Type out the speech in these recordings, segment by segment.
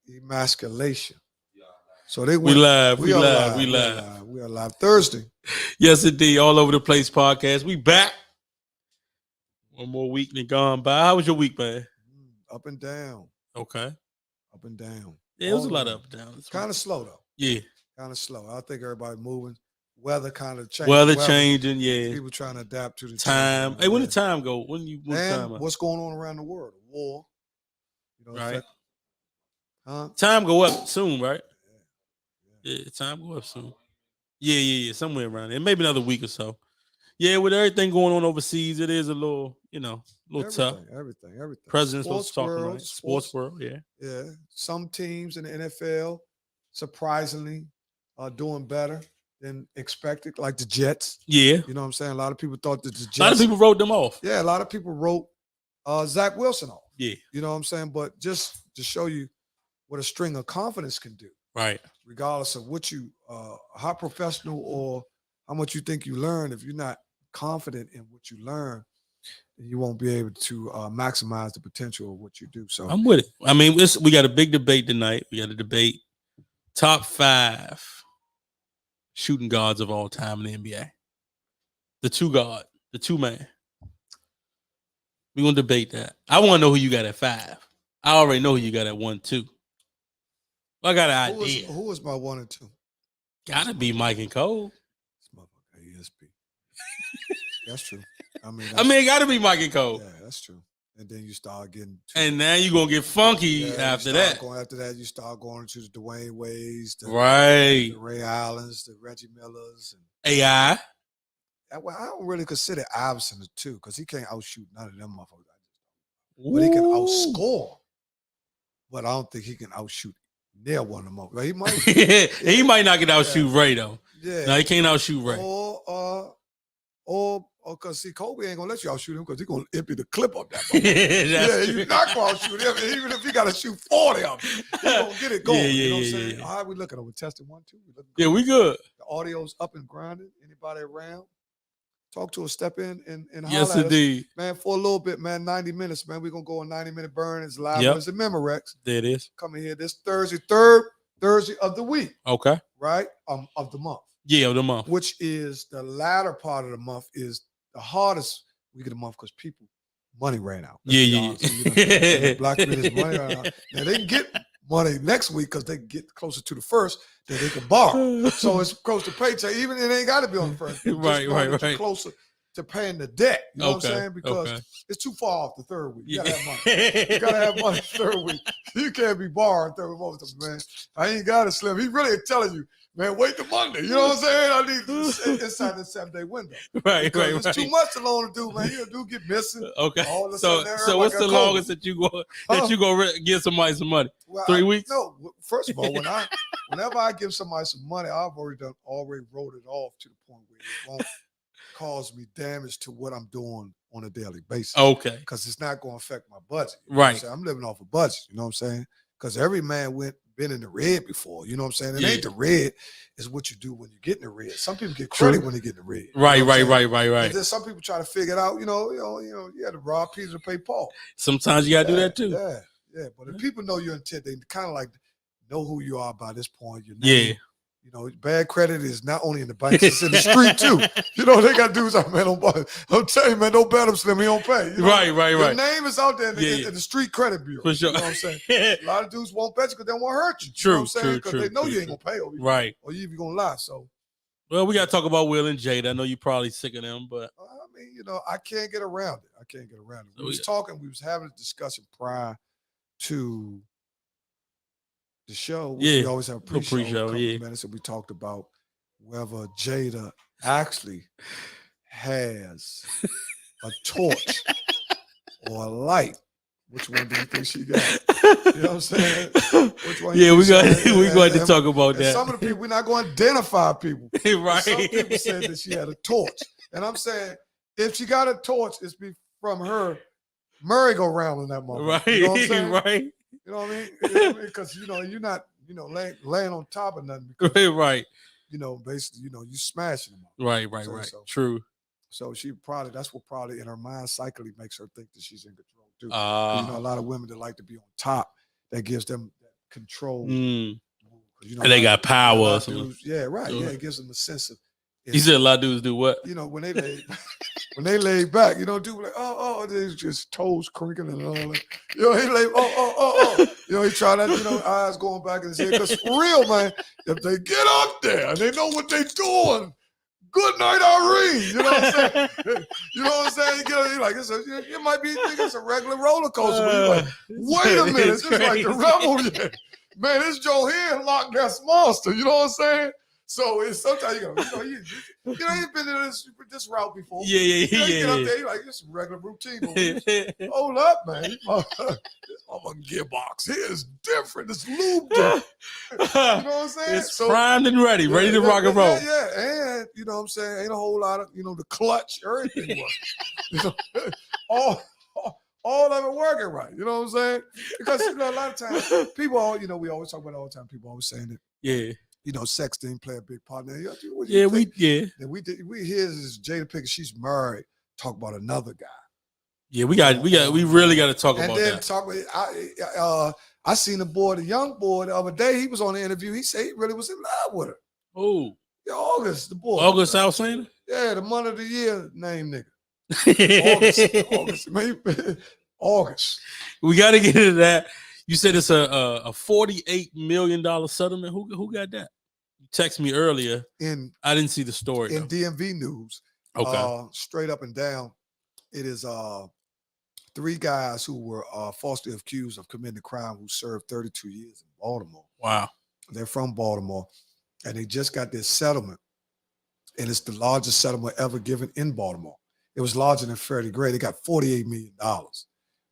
emasculation. So they We went. live. We We are live. live. We We are live. live. We are live Thursday. Yes, indeed. All over the place podcast. We back. One more week than gone by. How was your week, man? Up and down. Okay. Up and down. Yeah, it was a lot of up and down. Kind of slow though. Yeah. Kind of slow. I think everybody moving. Weather kind of changing. Weather changing. Yeah. People trying to adapt to the time. change, Hey, when the time go? When and time? what's going on around the world? War. You know, Right. Huh? Time go up soon, right? Yeah. Time go up soon. Yeah. Somewhere around there. Maybe another week or so. Yeah, with everything going on overseas, it is a little, tough. Everything. President's supposed to talk tonight. Sports world, yeah. Yeah. Some teams in the NFL, surprisingly, are doing better than expected, like the Jets. Yeah. You know what I'm saying? A lot of people thought that the Jets. A lot of people wrote them off. Yeah, a lot of people wrote Zach Wilson off. Yeah. You know what I'm saying? But just to show you what a string of confidence can do. Right. Regardless of what you, how professional or how much you think you learn, if you're not confident in what you learn, then you won't be able to maximize the potential of what you do. So I'm with it. I mean, we got a big debate tonight. We got to debate top 5 shooting guards of all time in the NBA. The two man. We're going to debate that. I want to know who you got at 5. I already know who you got at 1, 2. I got an idea. Who was my 1 and 2? Gotta be Mike and Cole. This motherfucker ESP. That's true. I mean, it gotta be Mike and Cole. Yeah, that's true. And then you start getting and now you're gonna get funky after that. After that, you start going to the Dwayne Wades, the Ray Allens, the Reggie Millers, and AI. Well, I don't really consider Iverson a 2 because he can't outshoot none of them motherfuckers. But he can outscore. But I don't think he can outshoot near one of them. Well, he might. He might not get outshoot Ray though. Yeah. No, he can't outshoot Ray. Or because see, Kobe ain't gonna let you outshoot him because he's gonna empty the clip up that. You're not gonna outshoot him. Even if he gotta shoot 40 of them, he's gonna get it going. You know what I'm saying? All right, we looking over testing 1, 2. We good. The audio's up and grinding. Anybody around? Talk to us, step in and yes, indeed. Man, for a little bit, man, 90 minutes, man. We're going to go on 90-minute burn. It's live. It's a Memorex. There it is. Coming here this Thursday, third Thursday of the week. Okay. Right? Of the month. Yeah, of the month. Which is the latter part of the month is the hardest week of the month because people, money ran out. Black community's money ran out. Now, they can get money next week because they get closer to the first that they can borrow. So it's close to paycheck. Even it ain't got to be on the first. Right. Closer to paying the debt. You know what I'm saying? Because it's too far off the third week. You gotta have money. You gotta have money the third week. You can't be borrowing third week, man. I ain't got it, Slim. He really telling you, man, wait till Monday. You know what I'm saying? I need inside the 7-day window. Right. It's too much to loan to do, man. You do get missing. Okay. So what's the longest that you go give somebody some money? Well, 3 weeks? No. First of all, whenever I give somebody some money, I've already wrote it off to the point where it won't cause me damage to what I'm doing on a daily basis. Okay. Because it's not going to affect my budget. Right. I'm living off a budget. You know what I'm saying? Because every man been in the red before. You know what I'm saying? It ain't the red. It's what you do when you get in the red. Some people get credit when they get in the red. Right. And then some people try to figure it out. You had to rob Peter to pay Paul. Sometimes you got to do that too. Yeah. But if people know your intent, they kind of like know who you are by this point. Your name. Yeah. Bad credit is not only in the banks, it's in the street too. They got dudes out, man. I'm telling you, man, don't bet him, Slim. He don't pay. Right. Your name is out there in the street credit bureau. For sure. You know what I'm saying? A lot of dudes won't bet you because they won't hurt you. True. You know what I'm saying? Because they know you ain't gonna pay. Or you even gonna lie. So. Well, we got to talk about Will and Jada. I know you're probably sick of them, but I mean, I can't get around it. We was having a discussion prior to the show. We always have a pre-show minutes, and we talked about whether Jada actually has a torch or a light. Which one do you think she got? You know what I'm saying? Which one? Yeah, we're going to talk about that. Some of the people, we're not going to identify people. Right. Some people said that she had a torch. And I'm saying, if she got a torch, it's from her merry-go-round in that moment. Right. You know what I'm saying? Right. You know what I mean? Because, you're not, laying on top of nothing. Because, right. Basically, you smashing them. Right. So, true. So that's what probably in her mind psychically makes her think that she's in control too. A lot of women that like to be on top, that gives them control. And they got power. Dudes, yeah, right. Yeah, it gives them a sense of. You said a lot of dudes do what? When they lay back, dudes like, they just toes crinkling and all that. He lay, he try that, eyes going back in his head. Because for real, man, if they get up there and they know what they're doing, good night, Irene. You know what I'm saying? You know what I'm saying? You're like, you might be thinking it's a regular roller coaster. But you're like, wait a minute, this is like the Rebel. Yeah. Man, this Joe here Loch Ness Monster. You know what I'm saying? So it's sometimes you've been to this route before. Yeah. Get up there, you're like, this is regular routine. Hold up, man. This motherfucking gearbox here is different. It's lubed up. You know what I'm saying? It's primed and ready to rock and roll. Yeah. And you know what I'm saying? Ain't a whole lot of, the clutch, everything works. All of it working right. You know what I'm saying? Because a lot of times people we always talk about it all the time. People always saying that. Yeah. Sex didn't play a big part. Now, we hear this Jada Pinkett. She's married. Talk about another guy. Yeah, we really got to talk about that. And then I seen the young boy the other day. He was on the interview. He said he really was in love with her. Oh, yeah, August, the boy. August Alsina? Yeah, the month of the year name nigga. August, maybe August. We got to get into that. You said it's a $48 million settlement. Who got that? You texted me earlier. I didn't see the story. In DMV News. Okay. Straight up and down. It is 3 guys who were falsely accused of committing a crime who served 32 years in Baltimore. Wow. They're from Baltimore. And they just got this settlement. And it's the largest settlement ever given in Baltimore. It was larger than Freddie Gray. They got $48 million,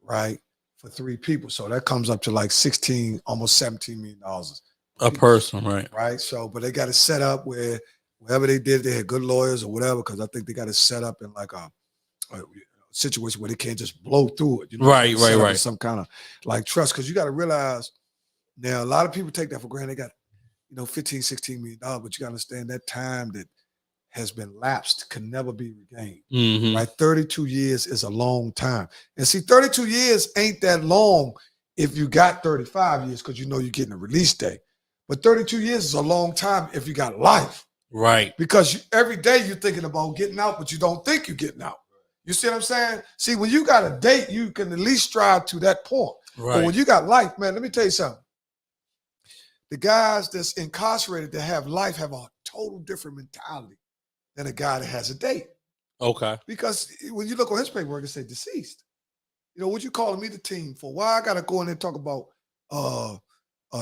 right? For 3 people. So that comes up to like almost $17 million. A person, right? Right. So, but they got it set up where wherever they did, they had good lawyers or whatever, because I think they got it set up in like a situation where they can't just blow through it. Right. Some kind of like trust. Because you got to realize now a lot of people take that for granted. They got, $15-16 million, but you got to understand that time that has been lapsed can never be regained. Mm-hmm. Right? 32 years is a long time. And see, 32 years ain't that long if you got 35 years because you're getting a release day. But 32 years is a long time if you got life. Right. Because every day you're thinking about getting out, but you don't think you're getting out. You see what I'm saying? See, when you got a date, you can at least strive to that point. Right. But when you got life, man, let me tell you something. The guys that's incarcerated that have life have a total different mentality than a guy that has a date. Okay. Because when you look on his paperwork, it says deceased. What you calling me the team for? Why I got to go in there and talk about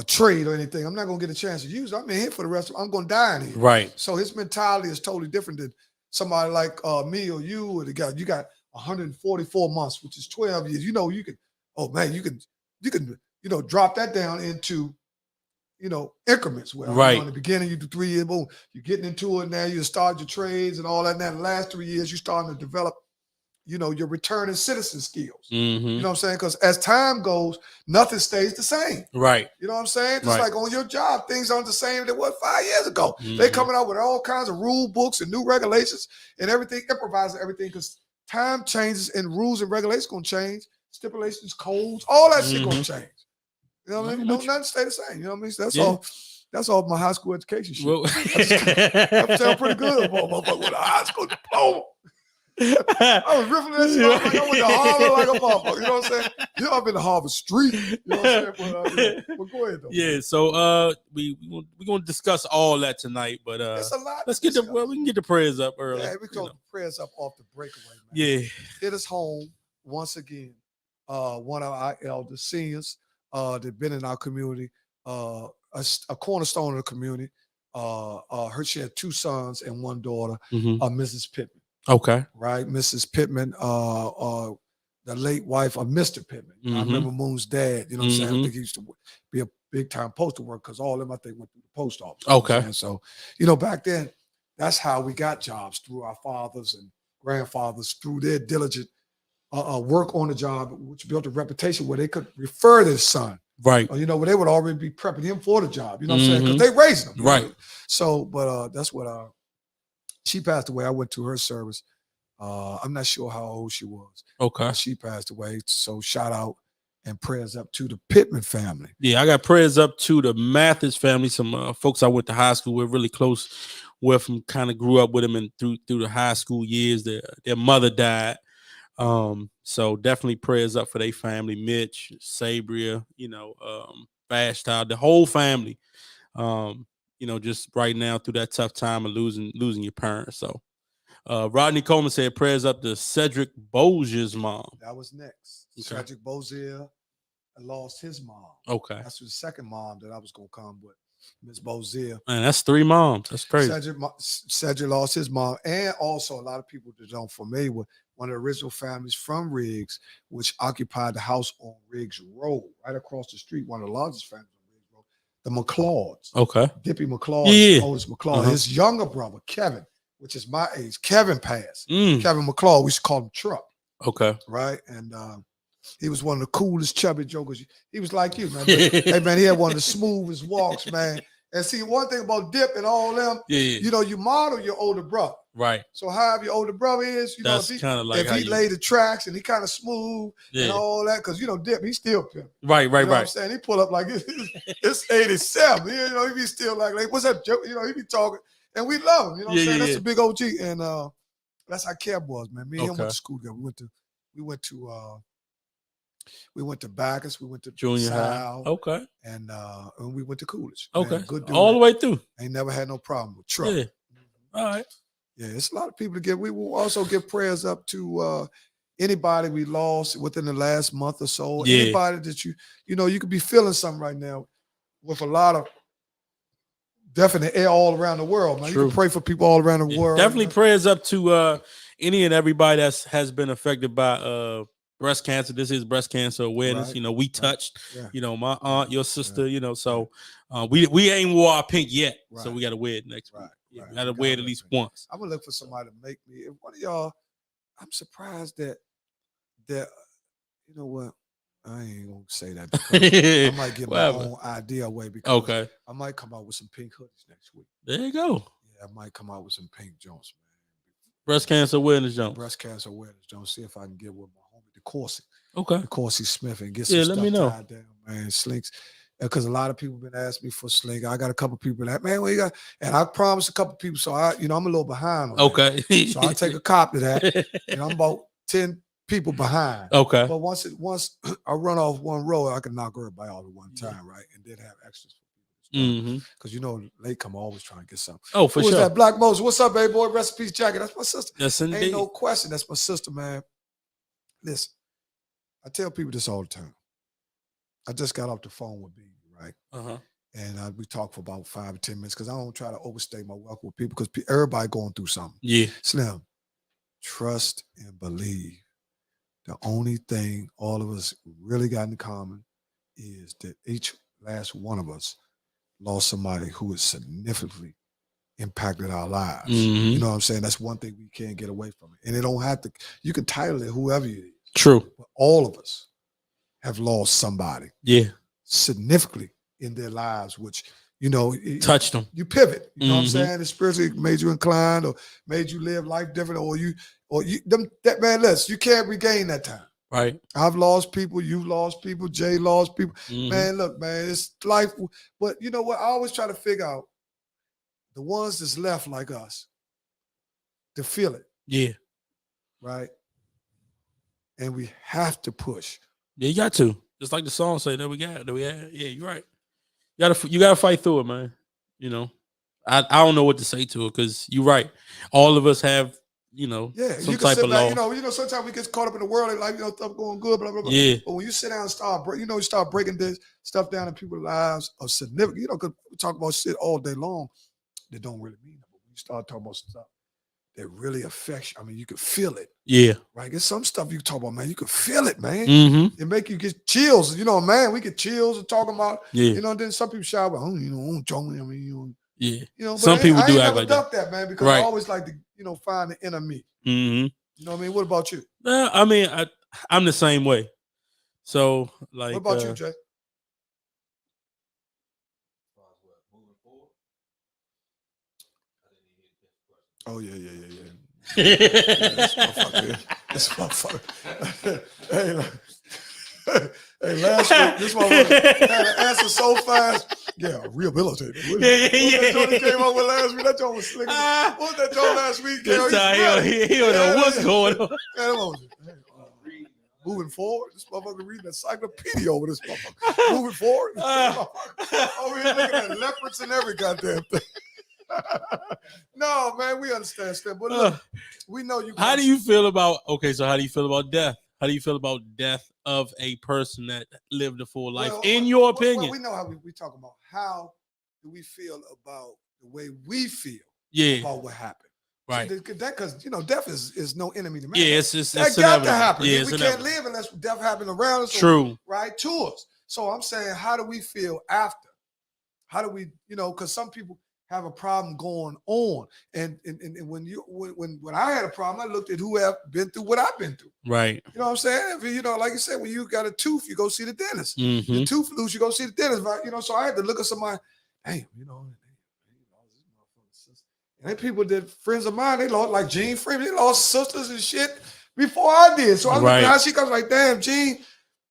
trade or anything? I'm not going to get a chance to use it. I'm in here for the rest of I'm going to die in here. Right. So his mentality is totally different than somebody like me or you or the guy. You got 144 months, which is 12 years. You can drop that down into increments. Well, right. In the beginning, you do 3 years, boom, you're getting into it now, you start your trades and all that. Now, the last 3 years, you're starting to develop, your returning citizen skills. Mm-hmm. You know what I'm saying? Because as time goes, nothing stays the same. Right. You know what I'm saying? Just right. like on your job, things aren't the same that what 5 years ago. Mm-hmm. They're coming out with all kinds of rule books and new regulations and everything, improvising everything because time changes and rules and regulations going to change. Stipulations, codes, all that shit going to change. You know what I mean? Nothing stay the same. You know what I mean? So that's all. That's all my high school education shit. Well, I'm sound pretty good about motherfucker with a high school diploma. I was riffing that shit. I went to Harvard like a motherfucker. You know what I'm saying? I've been to Harvard Street. You know what I'm saying? But go ahead though. Yeah. So we're gonna discuss all that tonight. But it's a lot. Let's get we can get the prayers up early. Yeah, we can the prayers up off the breakaway, man. Yeah. It is home once again. One of our elders, seniors, that been in our community, a cornerstone of the community. She had 2 sons and 1 daughter, Mrs. Pittman. Okay. Right. Mrs. Pittman, the late wife of Mr. Pittman. I remember Moon's dad. You know what I'm saying? I think he used to be a big time postal worker because all of them, I think, went through the post office. Okay. So, back then, that's how we got jobs, through our fathers and grandfathers, through their diligent work on the job, which built a reputation where they could refer their son. Right. Where they would already be prepping him for the job. You know what I'm saying? Because they raised him. Right. So, but that's what she passed away. I went to her service. I'm not sure how old she was. Okay. She passed away. So shout out And prayers up to the Pittman family. Yeah, I got prayers up to the Mathis family. Some folks I went to high school with, really close with them, kind of grew up with them, and through the high school years, their mother died. So definitely prayers up for their family, Mitch, Sabria, Vashtal, the whole family. Just right now through that tough time of losing your parents. So Rodney Coleman said prayers up to Cedric Bozier's mom. That was next. Okay. Cedric Bozier lost his mom. Okay. That's the second mom that I was going to come with, Miss Bozier. Man, that's 3 moms. That's crazy. Cedric lost his mom. And also a lot of people that don't familiar with one of the original families from Riggs, which occupied the house on Riggs Road, right across the street, one of the largest families on Riggs Road, the McClauds. Okay. Dippy McClaud, oldest McClaud. His younger brother, Kevin, which is my age, Kevin passed. Kevin McClaud, we used to call him Truck. Okay. Right? And he was one of the coolest chubby jokers. He was like you, man. Hey, man, he had one of the smoothest walks, man. And see, one thing about Dip and all them, you model your older brother. Right. So however your older brother is, that's kind of like if he laid the tracks and he kind of smooth and all that, because Dip, he's still pimp. Right. You know what I'm saying? He pull up like it's 87. He be still like what's up, Joe? He be talking. And we love him. You know what I'm saying? That's a big OG. And that's how Kev was, man. Me and him went to school together. We went to Bacchus, we went to Junior Sal, high. Okay. And we went to Coolidge. Okay. Man, good dude. All the way through. Ain't never had no problem with Truck. Yeah. All right. Yeah, it's a lot of people to give. We will also give prayers up to anybody we lost within the last month or so. Yeah. Anybody that you could be feeling something right now with a lot of definite air all around the world, man. True. You can pray for people all around the world. Definitely prayers up to any and everybody that has been affected by breast cancer. This is breast cancer awareness. Right. We touched, my aunt, your sister, so we ain't wore our pink yet. Right. So we got to wear it next week. Yeah, we got to wear it at least once. I'm going to look for somebody to make me. If one of y'all, I'm surprised that, you know what? I ain't going to say that. I might give my own idea away because I might come out with some pink hoodies next week. There you go. Yeah, I might come out with some pink Jones, man. Breast cancer awareness Jones. Breast cancer awareness Jones. See if I can get with my homie, DeCourcy. Okay. DeCourcy Smith and get some stuff tied down, man. Slinks. Because a lot of people have been asking me for slink. I got a couple people that, man, what you got? And I promised a couple people, so I'm a little behind on that. So I'll take a cop to that. And I'm about 10 people behind. Okay. But once I run off one road, I can knock everybody off at one time, right? And then have extras for people. Because they come always trying to get something. Oh, for sure. Who's that? Black Moses. What's up, baby boy? Rest in peace, Jackie. That's my sister. Yes, indeed. Ain't no question. That's my sister, man. Listen, I tell people this all the time. I just got off the phone with B, right? And we talked for about 5 or 10 minutes because I don't try to overstay my welcome with people because everybody going through something. Yeah. Slim, trust and believe. The only thing all of us really got in common is that each last one of us lost somebody who has significantly impacted our lives. You know what I'm saying? That's one thing we can't get away from it. And it don't have to, you can title it whoever it is. True. But all of us have lost somebody. Yeah. Significantly in their lives, which, touched them. You pivot. You know what I'm saying? It spiritually made you inclined or made you live life different, man, listen, you can't regain that time. Right. I've lost people, you've lost people, Jay lost people. Man, look, man, it's life. But you know what? I always try to figure out the ones that's left like us to feel it. Yeah. Right. And we have to push. Yeah, you got to. Just like the song say, that we got. Yeah, you're right. You gotta fight through it, man. I don't know what to say to it because you're right. All of us have, some type of loss. Sometimes we get caught up in the world and stuff going good, blah, blah, blah. Yeah. But when you sit down and start breaking this stuff down in people's lives of significant, because we talk about shit all day long that don't really mean it. But when you start talking about stuff that really affects you, you can feel it. Yeah. Right? There's some stuff you talk about, man. You can feel it, man. It make you get chills. Man, we get chills and talking about, then some people shout about, yeah. But some people do act like that, man, because I always like to, find the inner me. You know what I mean? What about you? I'm the same way. So, like, what about you, Jay? Oh, yeah. This motherfucker. Hey, Hey, last week, this one had an answer so fast. Yeah, rehabilitated. What that joint he came up with last week? That joint was slick. What was that joint last week? He don't know what's going on. Moving forward, this motherfucker reading encyclopedia over this motherfucker. Moving forward, over here looking at leopards and every goddamn thing. No, man, we understand, but look, we know you. How do you feel about? Okay, so how do you feel about death? How do you feel about death of a person that lived a full life? In your opinion, we know how we talk about how do we feel about the way we feel about what happened. Right. Because death is no enemy to man. Yeah, it's that got to happen. Yeah, we can't live unless death happens around us. True. Right to us. So I'm saying, how do we feel after? How do we, because some people have a problem going on, and when I had a problem, I looked at who have been through what I've been through. Right. You know what I'm saying? Like you said, when you got a tooth, you go see the dentist. The tooth loose, you go see the dentist. Right? So I had to look at somebody. Damn, and then people that friends of mine, they lost like Gene Freeman, they lost sisters and shit before I did. So I looked at how she comes like, damn, Gene,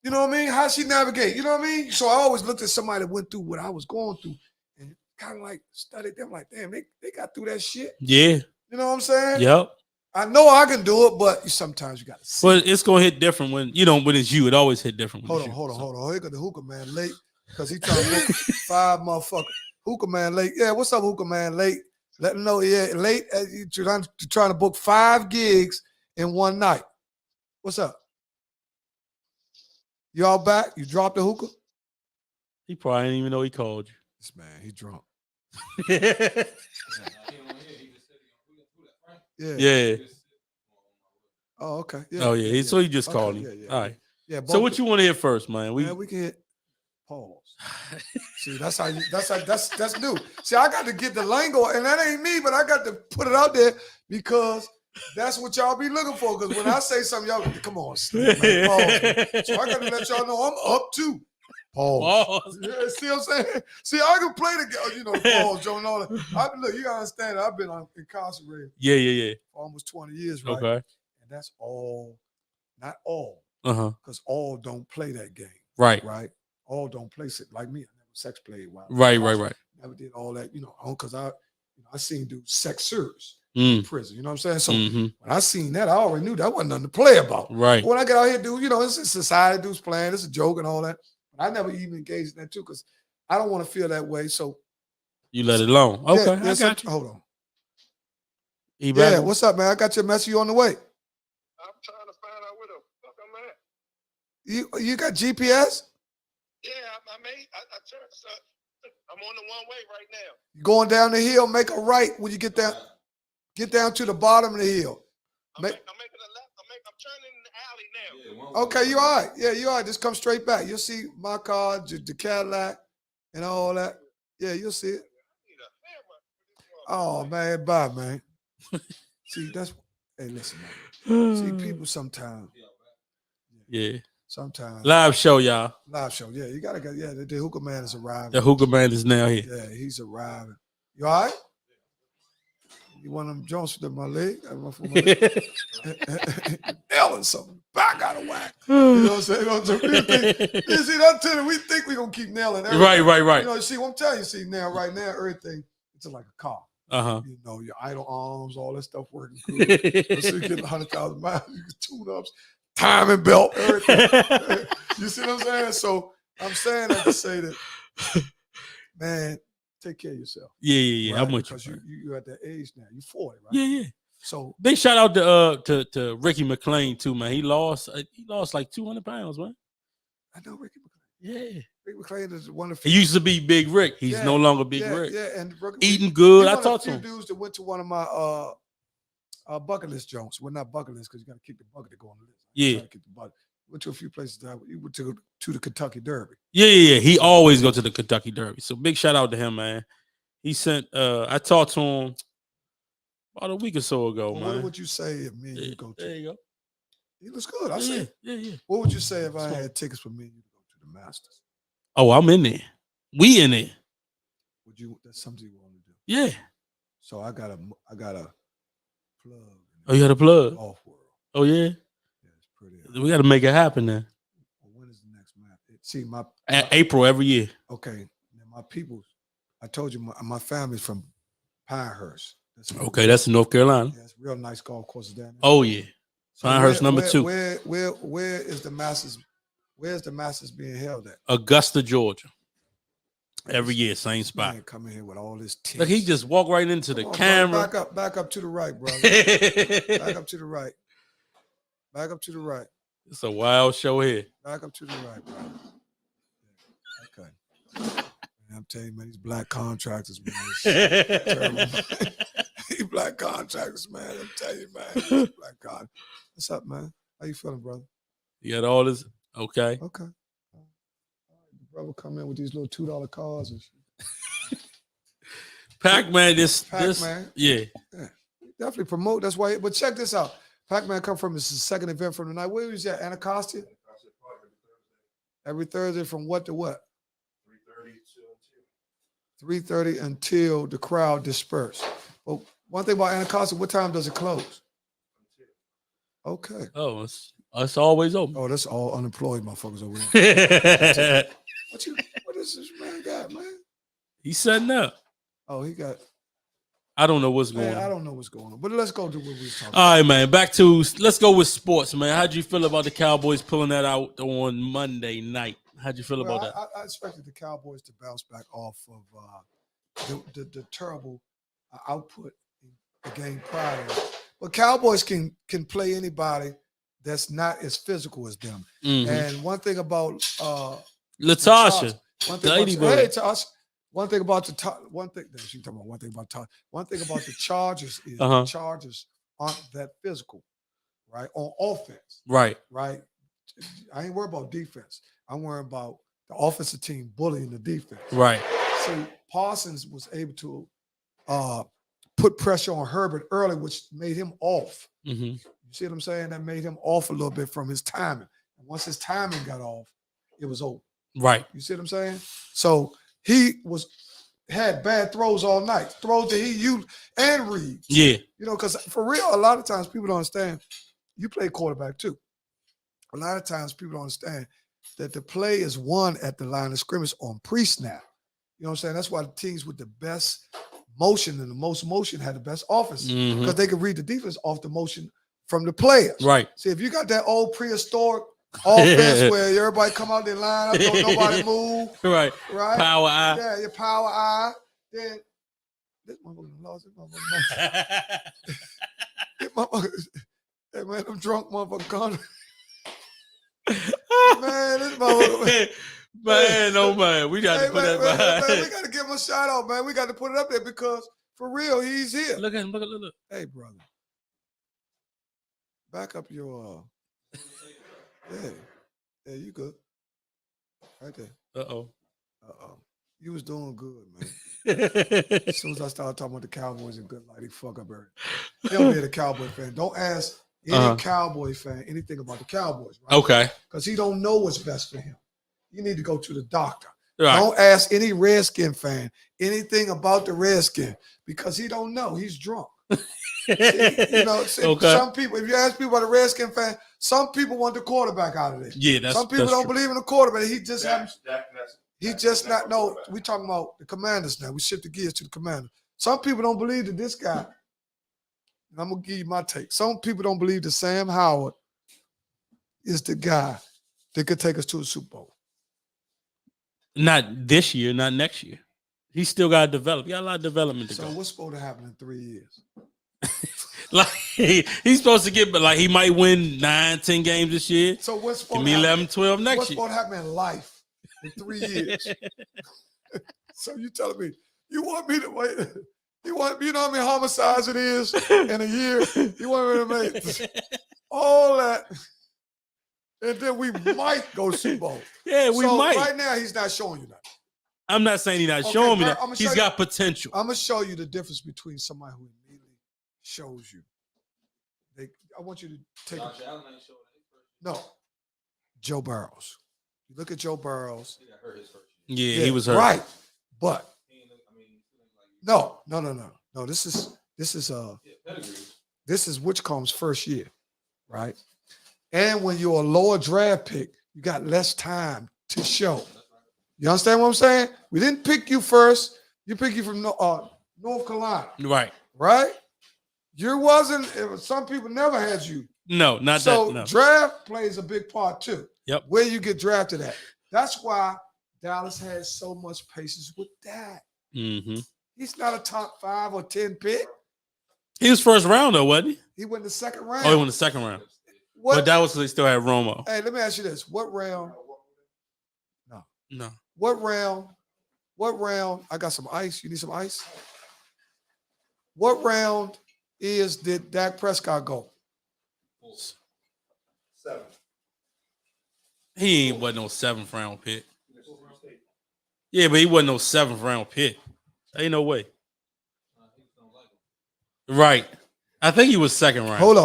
you know what I mean? How she navigate? You know what I mean? So I always looked at somebody that went through what I was going through and kind of like studied them like, damn, they got through that shit. Yeah. You know what I'm saying? Yep. I know I can do it, but sometimes you got to see. But it's going to hit different when it's you. It always hit different. Hold on. Here got the hookah man late because he trying to book 5 motherfuckers. Hookah man late. Yeah, what's up, hookah man late? Let them know, late. You're trying to book 5 gigs in one night. What's up? You all back? You dropped the hookah? He probably didn't even know he called you. This man, he drunk. Yeah. Oh, okay. Yeah. Oh, yeah. So he just called him. All right. Yeah. So what you want to hear first, man? We can hit pause. See, that's new. See, I got to get the lingo, and that ain't me, but I got to put it out there because that's what y'all be looking for. Because when I say something, y'all come on, man, pause. So I got to let y'all know I'm up too. Pause. Yeah, see what I'm saying? See, I can play the pause, Joe, and all that. Look, you gotta understand that I've been incarcerated. Yeah. For almost 20 years, right? Okay. And that's all, not all. Because all don't play that game. Right. All don't play it like me. I never sex played. Right. Never did all that, because I seen do sex service in prison. You know what I'm saying? So when I seen that, I already knew that wasn't nothing to play about. Right. But when I get out here, it's a society, dudes playing, it's a joke and all that. But I never even engaged in that too, because I don't want to feel that way. So you let it alone. Okay, I got you. Hold on. Yeah, what's up, man? I got your message on the way. I'm trying to find out where the fuck I'm at. You got GPS? Yeah, I turned. I'm on the one way right now. You going down the hill, make a right when you get down. Get down to the bottom of the hill. I'm making a left. I'm turning in the alley now. Yeah, okay, you all right. Yeah, you all right. Just come straight back. You'll see my car, the Cadillac, and all that. Yeah, you'll see it. Oh, man, bye, man. See, hey, listen, man. See, people sometimes. Yeah. Sometimes. Live show, y'all. Live show, yeah. You gotta go. Yeah, the hookah man is arriving. The hookah man is now here. Yeah, he's arriving. You all right? You want them Jones to my leg? Nailing something. Back out of whack. You know what I'm saying? You see, that's it. We think we're gonna keep nailing everything. Right. You see what I'm telling you? See right now, everything it's like a car. Your idle arms, all that stuff working good. So you get 100,000 miles, you can tune ups. Timing belt, everything. You see what I'm saying? So I'm saying that to say that, man, take care of yourself. Yeah. Right? I'm with you. Because you're at that age now. You're 40, right? Yeah. So big shout out to Ricky McClain too, man. He lost like 200 pounds, man. I know Ricky McClain. Yeah. Ricky McClain is one of the. He used to be Big Rick. He's no longer Big Rick. Yeah, and eating good. I talked to him. Dudes that went to one of my bucket list Jones. Well, not bucket list because you got to keep the bucket to go on the list. Yeah. Went to a few places. You went to the Kentucky Derby. Yeah. He always go to the Kentucky Derby. So big shout out to him, man. He sent. I talked to him about a week or so ago, man. What would you say if me and you go to? There you go. He looks good. I see. Yeah. What would you say if I had tickets for me and you to go to the Masters? Oh, I'm in there. We in there. Would you? That's something you want to do. Yeah. So I got a plug. Oh, you got a plug? Off world. Oh yeah. Yeah, it's pretty. We got to make it happen then. Well, when is the next match? See, my April every year. Okay, my people. I told you my family's from Pinehurst. That's in North Carolina. Yeah, it's real nice golf courses down there. Oh yeah, so Pinehurst number 2. Where is the Masters? Where's the Masters being held at? Augusta, Georgia. Every year, same spot. Man, coming here with all this. Look, he just walked right into the camera. Back up to the right, brother. Back up to the right. Back up to the right. It's a wild show here. Back up to the right, brother. Okay. Man, I'm telling you, man, these black contractors, man. These black contractors, man. I'm telling you, man. Black contractors. What's up, man? How you feeling, brother? You got all this? Okay. Okay. Brother come in with these little $2 cars and shit. Pac-Man, Pac-Man. Yeah. Definitely promote. That's why. But check this out. Pac-Man come from his second event from the night. Where was that? Anacostia? Every Thursday from what to what? 3:30 until the crowd disperse. Well, one thing about Anacostia, what time does it close? Okay. Oh, it's always open. Oh, that's all unemployed motherfuckers over there. What is this man got, man? He's setting up. Oh, he got. I don't know what's going on. I don't know what's going on. But let's go to what we was talking about. All right, man. Let's go with sports, man. How'd you feel about the Cowboys pulling that out on Monday night? How'd you feel about that? I expected the Cowboys to bounce back off of the terrible output in the game prior. But Cowboys can play anybody that's not as physical as them. Mm-hmm. And one thing about Latasha. One thing about the Chargers is the Chargers aren't that physical, right? On offense. Right. Right. I ain't worried about defense. I'm worried about the offensive team bullying the defense. Right. See, Parsons was able to put pressure on Herbert early, which made him off. Mm-hmm. You see what I'm saying? That made him off a little bit from his timing. And once his timing got off, it was over. Right. You see what I'm saying? So he had bad throws all night. Throws that he used and reads. Yeah. You know, because for real, a lot of times people don't understand. You play quarterback too. A lot of times people don't understand that the play is won at the line of scrimmage on pre-snap. You know what I'm saying? That's why the teams with the best motion and the most motion had the best offense because they could read the defense off the motion from the players. Right. See, if you got that old prehistoric offense where everybody come out their line, don't nobody move. Right. Power eye. Yeah, your power eye. Then this motherfucker lost it. Hey man, I'm drunk motherfucker gone. Man, this motherfucker. Man, oh man, we got to put that behind. Man, we got to give him a shout out, man. We got to put it up there because for real, he's here. Look at him, look. Hey, brother. Back up your yeah, you good. Right there. Uh-oh. You was doing good, man. As soon as I started talking about the Cowboys and good light, he fuck up everything. He don't be a Cowboy fan. Don't ask any Cowboy fan anything about the Cowboys, right? Okay. Because he don't know what's best for him. You need to go to the doctor. Right. Don't ask any Redskin fan anything about the Redskin because he don't know. He's drunk. Some people, if you ask people about the Redskin fan, some people want the quarterback out of it. Yeah, some people don't believe in the quarterback. He just not know. We talking about the Commanders now. We shift the gears to the Commanders. Some people don't believe that this guy. I'm gonna give you my take. Some people don't believe that Sam Howard is the guy that could take us to a Super Bowl. Not this year, not next year. He still got to develop. He got a lot of development to go. So what's supposed to happen in 3 years? Like he's supposed to get, but like he might win 9-10 games this year. So what's supposed to happen? 11-12 next year. What's supposed to happen in life in 3 years? So you telling me you want me to wait? You want, you know how many homicides it is in a year? You want me to make all that? And then we might go Super Bowl. Yeah, we might. Right now, he's not showing you that. I'm not saying he's not showing me that. He's got potential. I'm going to show you the difference between somebody who immediately shows you. I want you to take Josh Allen ain't showing it. No. Joe Burrows. You look at Joe Burrows. He got hurt his first year. Yeah, he was hurt. Right. But no. This is Whitcomb's first year, right? And when you're a lower draft pick, you got less time to show. You understand what I'm saying? We didn't pick you first. You picked you from North Carolina. Right. Right? You wasn't, some people never had you. No, not so that. No. Draft plays a big part too. Yep. Where you get drafted at. That's why Dallas has so much patience with that. Mm-hmm. He's not a top 5 or 10 pick. He was first round though, wasn't he? He went the second round. Oh, he went the second round. But that was because they still had Romo. Hey, let me ask you this. What round? No. What round? I got some ice. You need some ice? What round did Dak Prescott go? 7. He wasn't no 7th round pick. Yeah, but he wasn't no 7th round pick. Ain't no way. Right. I think he was second round. Hold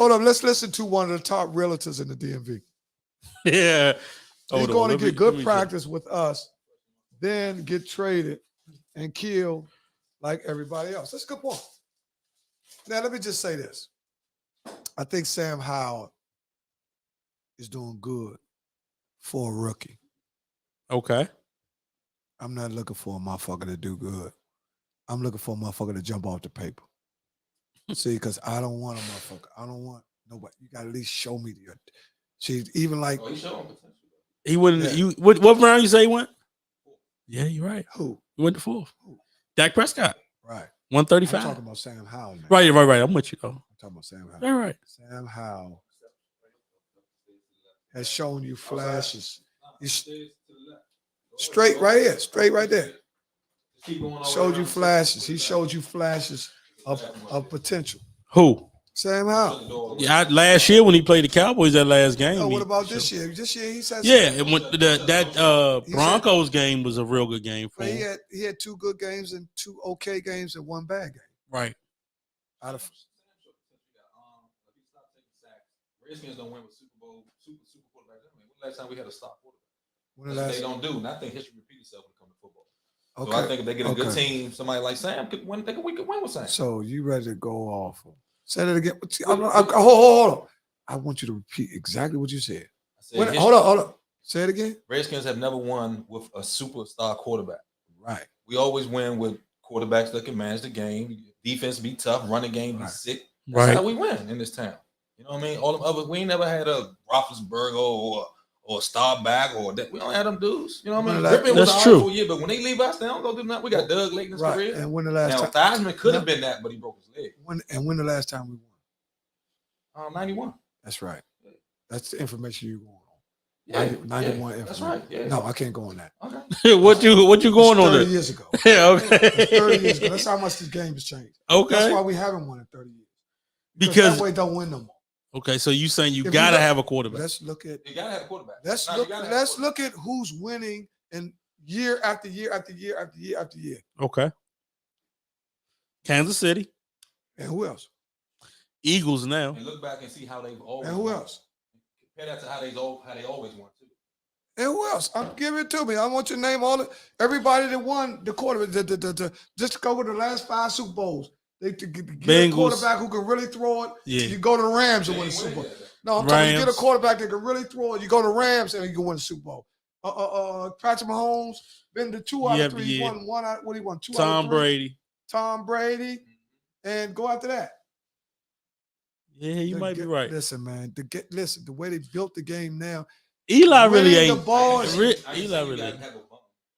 on. Let's listen to one of the top realtors in the DMV. Yeah. He's going to get good practice with us, then get traded and killed like everybody else. That's a good point. Now, let me just say this. I think Sam Howell is doing good for a rookie. Okay. I'm not looking for a motherfucker to do good. I'm looking for a motherfucker to jump off the paper. See, because I don't want a motherfucker. I don't want nobody. You got to at least show me the. See, even like. He wouldn't. Yeah. What round you say he went? Yeah, you're right. Who? He went to 4th. Dak Prescott. Right. 135. I'm talking about Sam Howell. Man. Right. I'm with you though. I'm talking about Sam Howell. All right. Sam Howell has shown you flashes. He's straight right here. Straight right there. Showed you flashes. He showed you flashes of potential. Who? Sam Howell. Yeah, last year when he played the Cowboys, that last game. No, what about this year? This year he said. Yeah, it went that Broncos game was a real good game for him. He had 2 good games and 2 okay games and 1 bad game. Right. Out of Redskins don't win with Super quarterbacks. I mean, when the last time we had a stop quarterback? That's what they don't do, and I think history repeats itself when it comes to football. Okay. So I think if they get a good team, somebody like Sam could win. We could win with Sam. So you ready to go off? Say that again. Hold on. I want you to repeat exactly what you said. Hold on. Say it again. Redskins have never won with a superstar quarterback. Right. We always win with quarterbacks that can manage the game. Defense be tough. Run the game be sick. That's how we win in this town. You know what I mean? All them other, we ain't never had a Roethlisberger or a Staubach or that. We don't have them dudes. You know what I mean? Griffin was true. For a year, but when they leave us, they don't go do nothing. We got Doug late in his career. And when the last time Theismann could have been that, but he broke his leg. When the last time we won? 91. That's right. That's the information you going on. Yeah, 91 That's right. Yeah. No, I can't go on that. Okay. what you going on? 30 years ago. Yeah, okay. 30 years ago. That's how much this game has changed. Okay. That's why we haven't won in 30 years. Because that way don't win no more. Okay, so you saying you gotta have a quarterback. Let's look at. You gotta have a quarterback. Let's look at who's winning in year after year after year after year after year. Okay. Kansas City. And who else? Eagles now. And look back and see how they've always. And who else? Compare that to how they always won too. And who else? Give it to me. I want you to name everybody that won the quarterback. Just go with the last 5 Super Bowls. They get a quarterback who can really throw it. Yeah. You go to the Rams and win the Super Bowl. No, I'm talking. You get a quarterback that can really throw it. You go to the Rams and you can win the Super Bowl. Patrick Mahomes been to 2 out of 3. He won 1 out. What he won? 2 out of 3. Tom Brady. Tom Brady, and go after that. Yeah, you might be right. Listen, man. The way they built the game now. Eli really ain't. The ball Eli really ain't.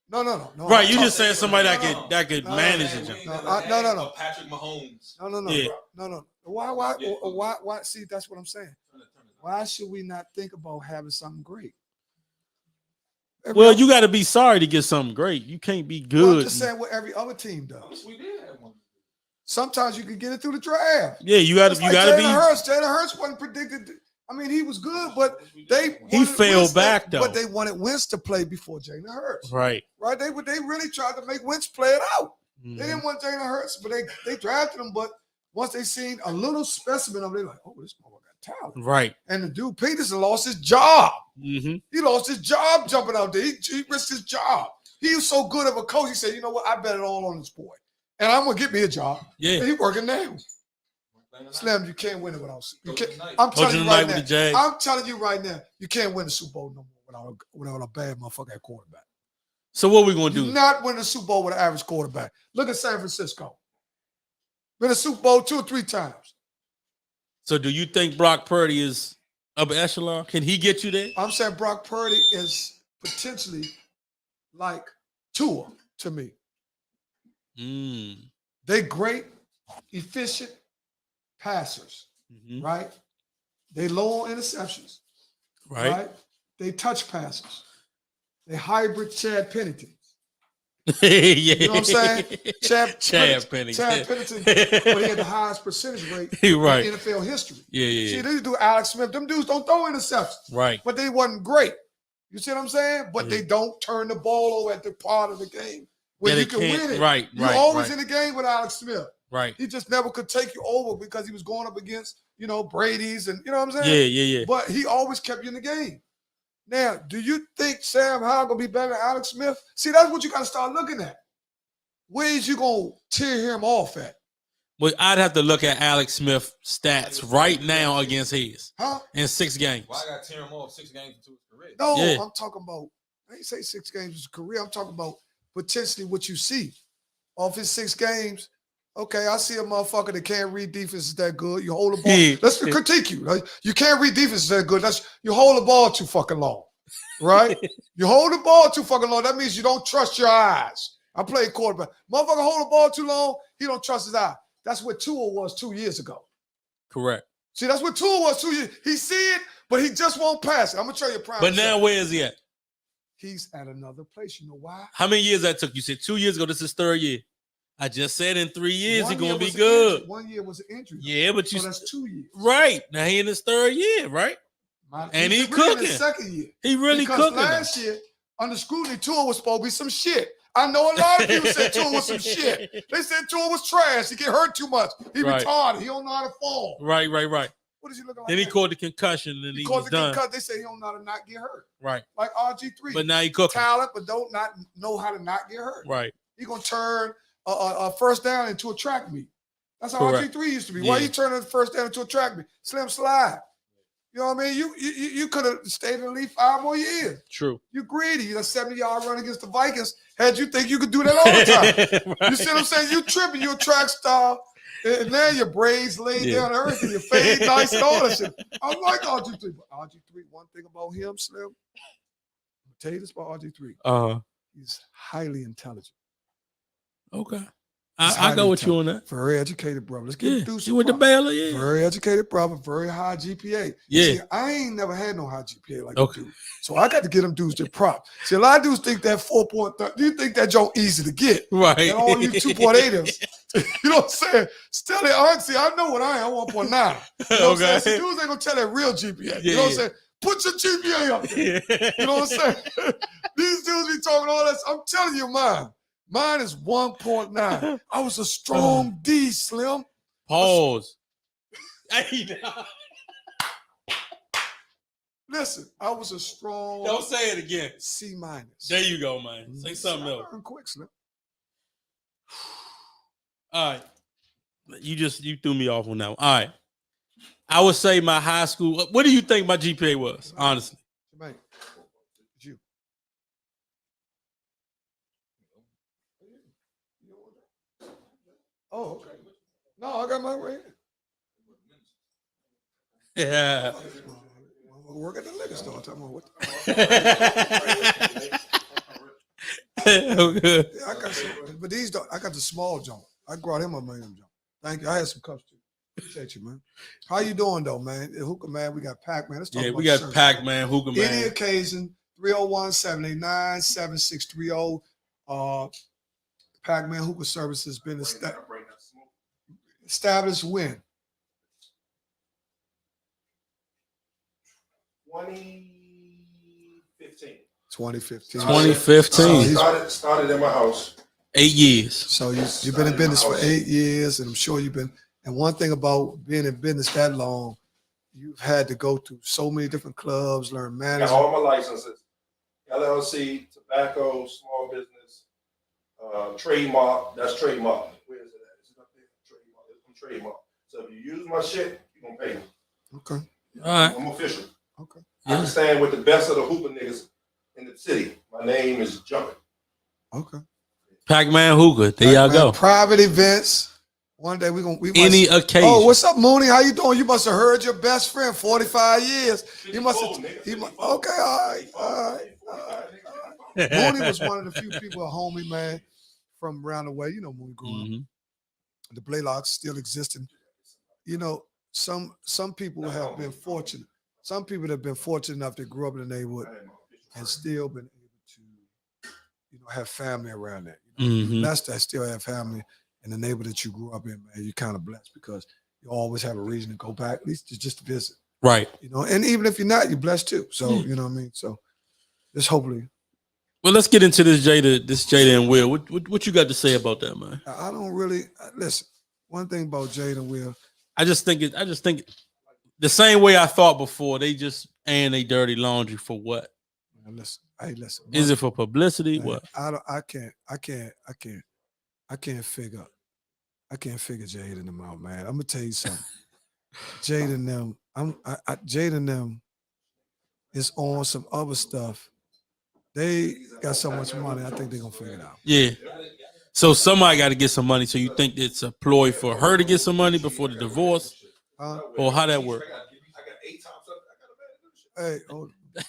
No. Right, you just saying somebody that could manage it. No. Patrick Mahomes. No. Yeah. No. Why? See, that's what I'm saying. Why should we not think about having something great? Well, you got to be sorry to get something great. You can't be good. Well, I'm just saying what every other team does. We did have one. Sometimes you can get it through the draft. Yeah, you got to be. Jalen Hurts wasn't predicted. I mean, he was good, but he fell back though. But they wanted Wentz to play before Jalen Hurts. Right. They really tried to make Wentz play it out. Mm-hmm. They didn't want Jalen Hurts, but they drafted him. But once they seen a little specimen of it, they're like, oh, this motherfucker got talent. Right. And the dude Peterson lost his job. Mm-hmm. He lost his job jumping out there. He risked his job. He was so good of a coach. He said, you know what? I bet it all on this boy. And I'm going to get me a job. Yeah. And he's working now. Slim, you can't win it without. I'm telling you right now. You can't win the Super Bowl no more without a bad motherfucker at quarterback. So what we gonna do? Not win the Super Bowl with an average quarterback. Look at San Francisco. Been a Super Bowl 2 or 3 times. So do you think Brock Purdy is upper echelon? Can he get you there? I'm saying Brock Purdy is potentially like Tua to me. They great, efficient passers, right? They low on interceptions, right? They touch passes. They hybrid Chad Pennington. You know what I'm saying? Chad Pennington. Chad Pennington, but he had the highest percentage rate in NFL history. See, these do Alex Smith. Them dudes don't throw interceptions. Right. But they wasn't great. You see what I'm saying? But they don't turn the ball over at the part of the game when you can win it. You're always in the game with Alex Smith. Right. He just never could take you over because he was going up against, Brady's and you know what I'm saying? Yeah. But he always kept you in the game. Now, do you think Sam Howell gonna be better than Alex Smith? See, that's what you gotta start looking at. Where's you gonna tear him off at? Well, I'd have to look at Alex Smith's stats right now against his in 6 games. Why I gotta tear him off 6 games into his career? No, I'm talking about. I ain't say 6 games in his career. I'm talking about potentially what you see off his 6 games. Okay, I see a motherfucker that can't read defenses that good. You hold the ball. Let's critique you. Right? You can't read defenses that good. You hold the ball too fucking long, right? You hold the ball too fucking long. That means you don't trust your eyes. I played quarterback. Motherfucker hold the ball too long. He don't trust his eye. That's what Tua was 2 years ago. Correct. See, that's what Tua was 2 years. He see it, but he just won't pass it. I'm gonna show you a prime. But now where is he at? He's at another place. You know why? How many years that took? You said 2 years ago. This is 3rd year. I just said in 3 years he's gonna be good. Injury. 1 year was an injury. Yeah, but so that's 2 years. Right. Now he in his 3rd year, right? And he cooking. In his 2nd year. He really because cooking. Last year, under scrutiny, Tua was supposed to be some shit. I know a lot of people said Tua was some shit. They said Tua was trash. He get hurt too much. He retarded. He don't know how to fall. Right. What is he looking like? Then he caught the concussion and he was done. They say he don't know how to not get hurt. Right. Like RG3. But now he cooking. Talent, but don't not know how to not get hurt. Right. He gonna turn a first down into a track meet. That's how RG3 used to be. Why you turning the first down into a track meet? Slim slide. You know what I mean? You could have stayed in the league 5 more years. True. You greedy. You a 70-yard run against the Vikings. Had you think you could do that all the time? You see what I'm saying? You tripping. You a track star. And now your braids laid down and everything. Your fade nice and all that shit. I like RG3. But RG3, one thing about him, Slim, I'll tell you this about RG3. He's highly intelligent. Okay. I go with you on that. Very educated brother. Let's get you with the Baylor, Very educated brother, very high GPA. Yeah. See, I ain't never had no high GPA like you do. So I got to get them dudes their prop. See, a lot of dudes think that 4.3, you think that joke easy to get. Right. And all you 2.8ers, you know what I'm saying? Still they aren't. See, I know what I am, 1.9. You know what I'm saying? See, dudes ain't going to tell that real GPA. You know what I'm saying? Put your GPA up there. You know what I'm saying? These dudes be talking all that. I'm telling you mine. Mine is 1.9. I was a strong D, Slim. Pause. Listen, I was a strong. Don't say it again. C minus. There you go, man. Say something else. Quick, Slim. All right. You threw me off on that one. All right. I would say my high school. What do you think my GPA was, honestly? You. Oh, okay. No, I got my way. Yeah. Work at the liquor store. Tell me what. Okay. Yeah, I got some, but these don't. I got the small jump. I brought him a medium jump. Thank you. I had some cups too. Appreciate you, man. How you doing though, man? Hookah man, we got Pac-Man. Let's talk about we got Pac-Man, Hookah man. Any occasion, 301-789-7630. Pac-Man Hookah Service has been established when? 2015. 2015. Started in my house. 8 years. So you've been in business for 8 years, and I'm sure you've been. And one thing about being in business that long, you've had to go through so many different clubs, learn management. Got all my licenses: LLC, tobacco, small business, trademark. That's trademark. Where is it at? Is it up there? Trademark. It's from trademark. So if you use my shit, you're gonna pay me. Okay. All right. I'm official. Okay. I can stand with the best of the hooping niggas in the city. My name is Jumpin'. Okay. Pac-Man hookah. There y'all go. Private events. One day we any occasion. Oh, what's up, Mooney? How you doing? You must have heard your best friend 45 years. You must have. Okay, all right. Mooney was one of the few people, a homie, man, from around the way. You know, Mooney growing up. The Blaylocks still existing. You know, some people have been fortunate. Some people have been fortunate enough to grow up in the neighborhood and still been able to, have family around that. Blessed that still have family in the neighborhood that you grew up in, man. You're kind of blessed because you always have a reason to go back, at least just to visit. Right. And even if you're not, you're blessed too. So, you know what I mean? So just hopefully. Well, let's get into this Jada and Will. What you got to say about that, man? I don't really listen. One thing about Jada and Will, I just think the same way I thought before. They just airing they dirty laundry for what? Listen. Is it for publicity? Man, what? I can't figure Jada and them out, man. I'm gonna tell you something. Jada and them, Jada and them is on some other stuff. They got so much money, I think they're gonna figure it out. Yeah. So somebody got to get some money. So you think it's a ploy for her to get some money before the divorce? Or how that work? Hey,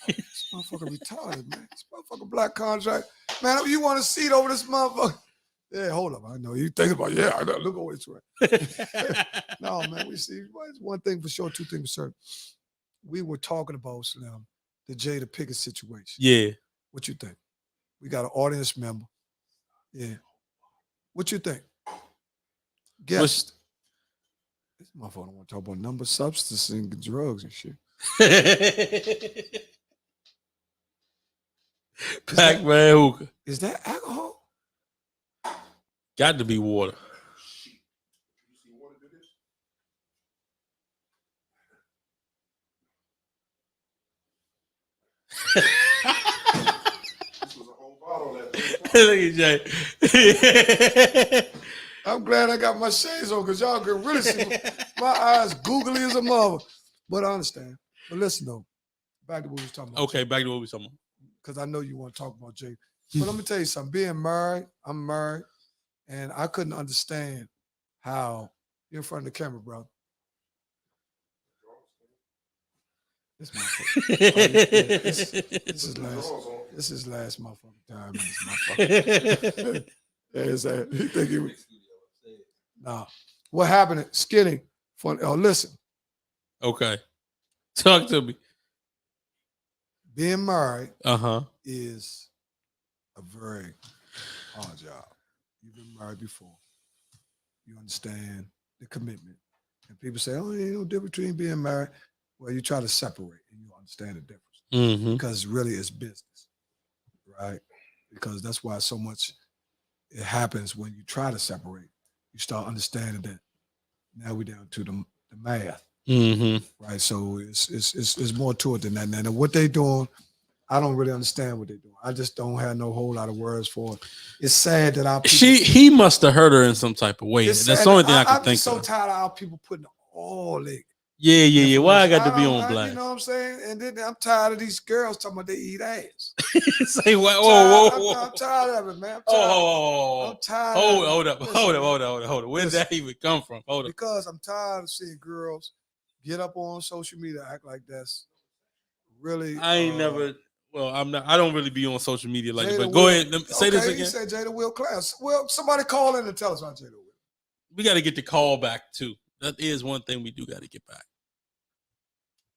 this motherfucker retarded, man. This motherfucker black contract. Man, you want a seat over this motherfucker? Yeah, hold up. I know you think about I know. Look over this way. No, man, we see one thing for sure, two things for certain. We were talking about, Slim, the Jada Pinkett situation. Yeah. What you think? We got an audience member. Yeah. What you think? Guest. This motherfucker don't want to talk about number, substance, and drugs and shit. Pac-Man hookah. Is that alcohol? Got to be water. Look at Jay. I'm glad I got my shades on because y'all can really see my eyes googly as a mother. But I understand. But listen though, back to what we were talking about. Okay, back to what we were talking about. Because I know you want to talk about Jay. But let me tell you something. Being married, I'm married, and I couldn't understand how you're in front of the camera, bro. This is last motherfucking time. You think it was? Nah. What happened? Skinny. Funny. Oh, listen. Okay. Talk to me. Being married uh-huh is a very hard job. You've been married before. You understand the commitment. And people say, oh, ain't no difference between being married. Well, you try to separate and you understand the difference. Because really it's business, right? Because that's why so much it happens when you try to separate. You start understanding that now we're down to the math. Right. So it's more to it than that. And what they doing, I don't really understand what they're doing. I just don't have no whole lot of words for it. It's sad that our people, he must have hurt her in some type of way. That's the only thing I can think of. I'm so tired of our people putting all that. Yeah. Why I got to be on blast? You know what I'm saying? And then I'm tired of these girls talking about they eat ass. Say what? Whoa. I'm tired of it, man. I'm tired. Hold up. Where did that even come from? Hold up. Because I'm tired of seeing girls get up on social media, act like that's really. I ain't never. Well, I'm not. I don't really be on social media like that. But go ahead. Say this again. You said Jada Will class. Well, somebody call in and tell us about Jada Will. We got to get the call back too. That is one thing we do got to get back.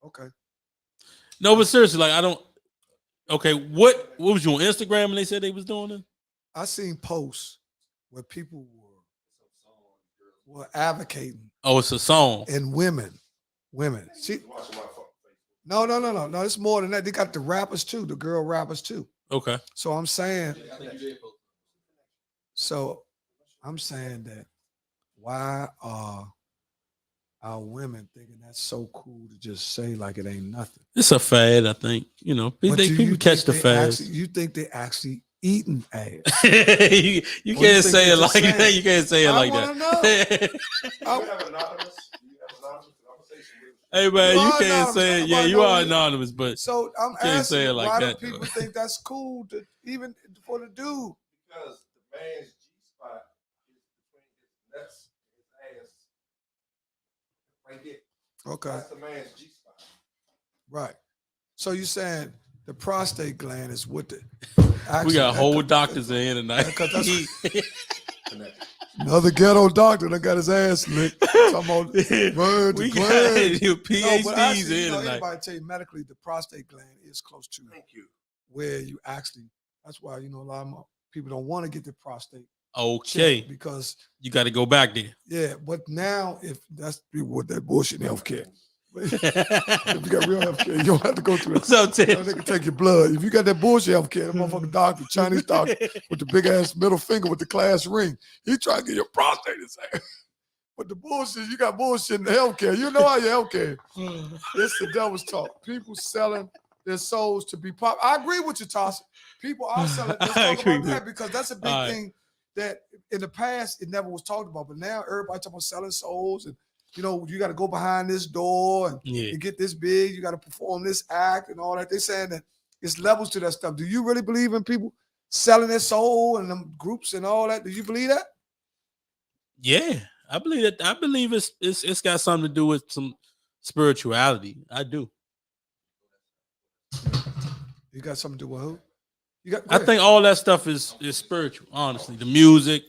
Okay. No, but seriously, like I don't. Okay, what was you on Instagram and they said they was doing it? I seen posts where people were advocating. Oh, it's a song. And women. See, no. It's more than that. They got the rappers too, the girl rappers too. Okay. So I'm saying. That why are our women thinking that's so cool to just say like it ain't nothing? It's a fad, I think. You know, people catch the fad. You think they actually eating ass? you can't say it like that. You can't say it like that. I want to know. Hey man, you can't say it. Yeah, you are anonymous, but so I'm asking say it like why that, do people think that's cool to even for the dude? Because the man's G-spot is between his nuts and his ass right here. Okay. That's the man's G-spot. Right. So you're saying the prostate gland is with the we got whole doctors in here tonight. Another ghetto doctor that got his ass licked. Talking about we got your PhDs in tonight. Anybody tell you medically the prostate gland is close to where you actually. That's why a lot of people don't want to get the prostate. Okay. Because you got to go back there. Yeah, but now if that's what that bullshit healthcare. If you got real healthcare, you don't have to go through it. What's up, Tim? They can take your blood. If you got that bullshit healthcare, that motherfucking doctor, Chinese doctor with the big ass middle finger with the class ring, he trying to get your prostate inside. But the bullshit, you got bullshit in the healthcare. You know how your healthcare. It's the devil's talk. People selling their souls to be pop. I agree with you, Tasha. People are selling. Let's talk about that because that's a big thing that in the past it never was talked about. But now everybody talking about selling souls and you got to go behind this door and you get this big. You got to perform this act and all that. They're saying that it's levels to that stuff. Do you really believe in people selling their soul and them groups and all that? Do you believe that? Yeah, I believe that. I believe it's got something to do with some spirituality. I do. You got something to do with who? I think all that stuff is spiritual. Honestly, the music,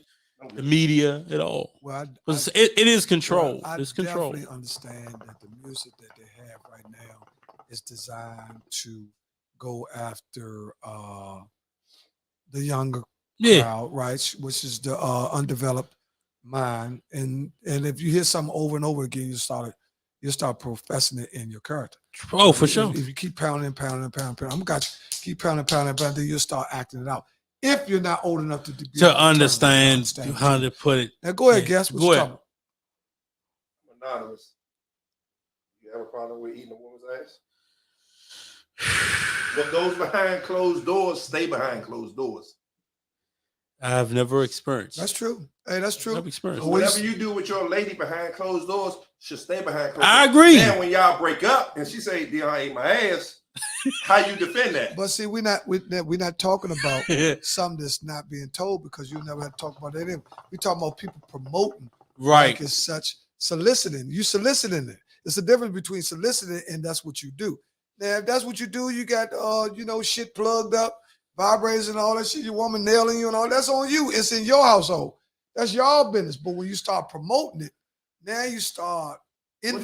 the media, it all. Well, it is control. It's control. I definitely understand that the music that they have right now is designed to go after the younger crowd, right? Which is the undeveloped mind. And if you hear something over and over again, you start professing it in your character. Oh, for sure. If you keep pounding, I'm got you. Keep pounding, then you'll start acting it out. If you're not old enough to understand how to put it. Now go ahead, guess. Go ahead. Anonymous. You have a problem with eating a woman's ass? What goes behind closed doors, stay behind closed doors. I've never experienced. That's true. Hey, that's true. I've experienced. So whatever you do with your lady behind closed doors should stay behind closed doors. I agree. And when y'all break up and she say, "Dion ate my ass," how you defend that? But see, we're not talking about something that's not being told because you never had to talk about that. We're talking about people promoting, right? Like it's such soliciting. You soliciting it. It's the difference between soliciting and that's what you do. Now, if that's what you do, you got shit plugged up, vibrators and all that shit. Your woman nailing you and all that's on you. It's in your household. That's your business. But when you start promoting it, now you start What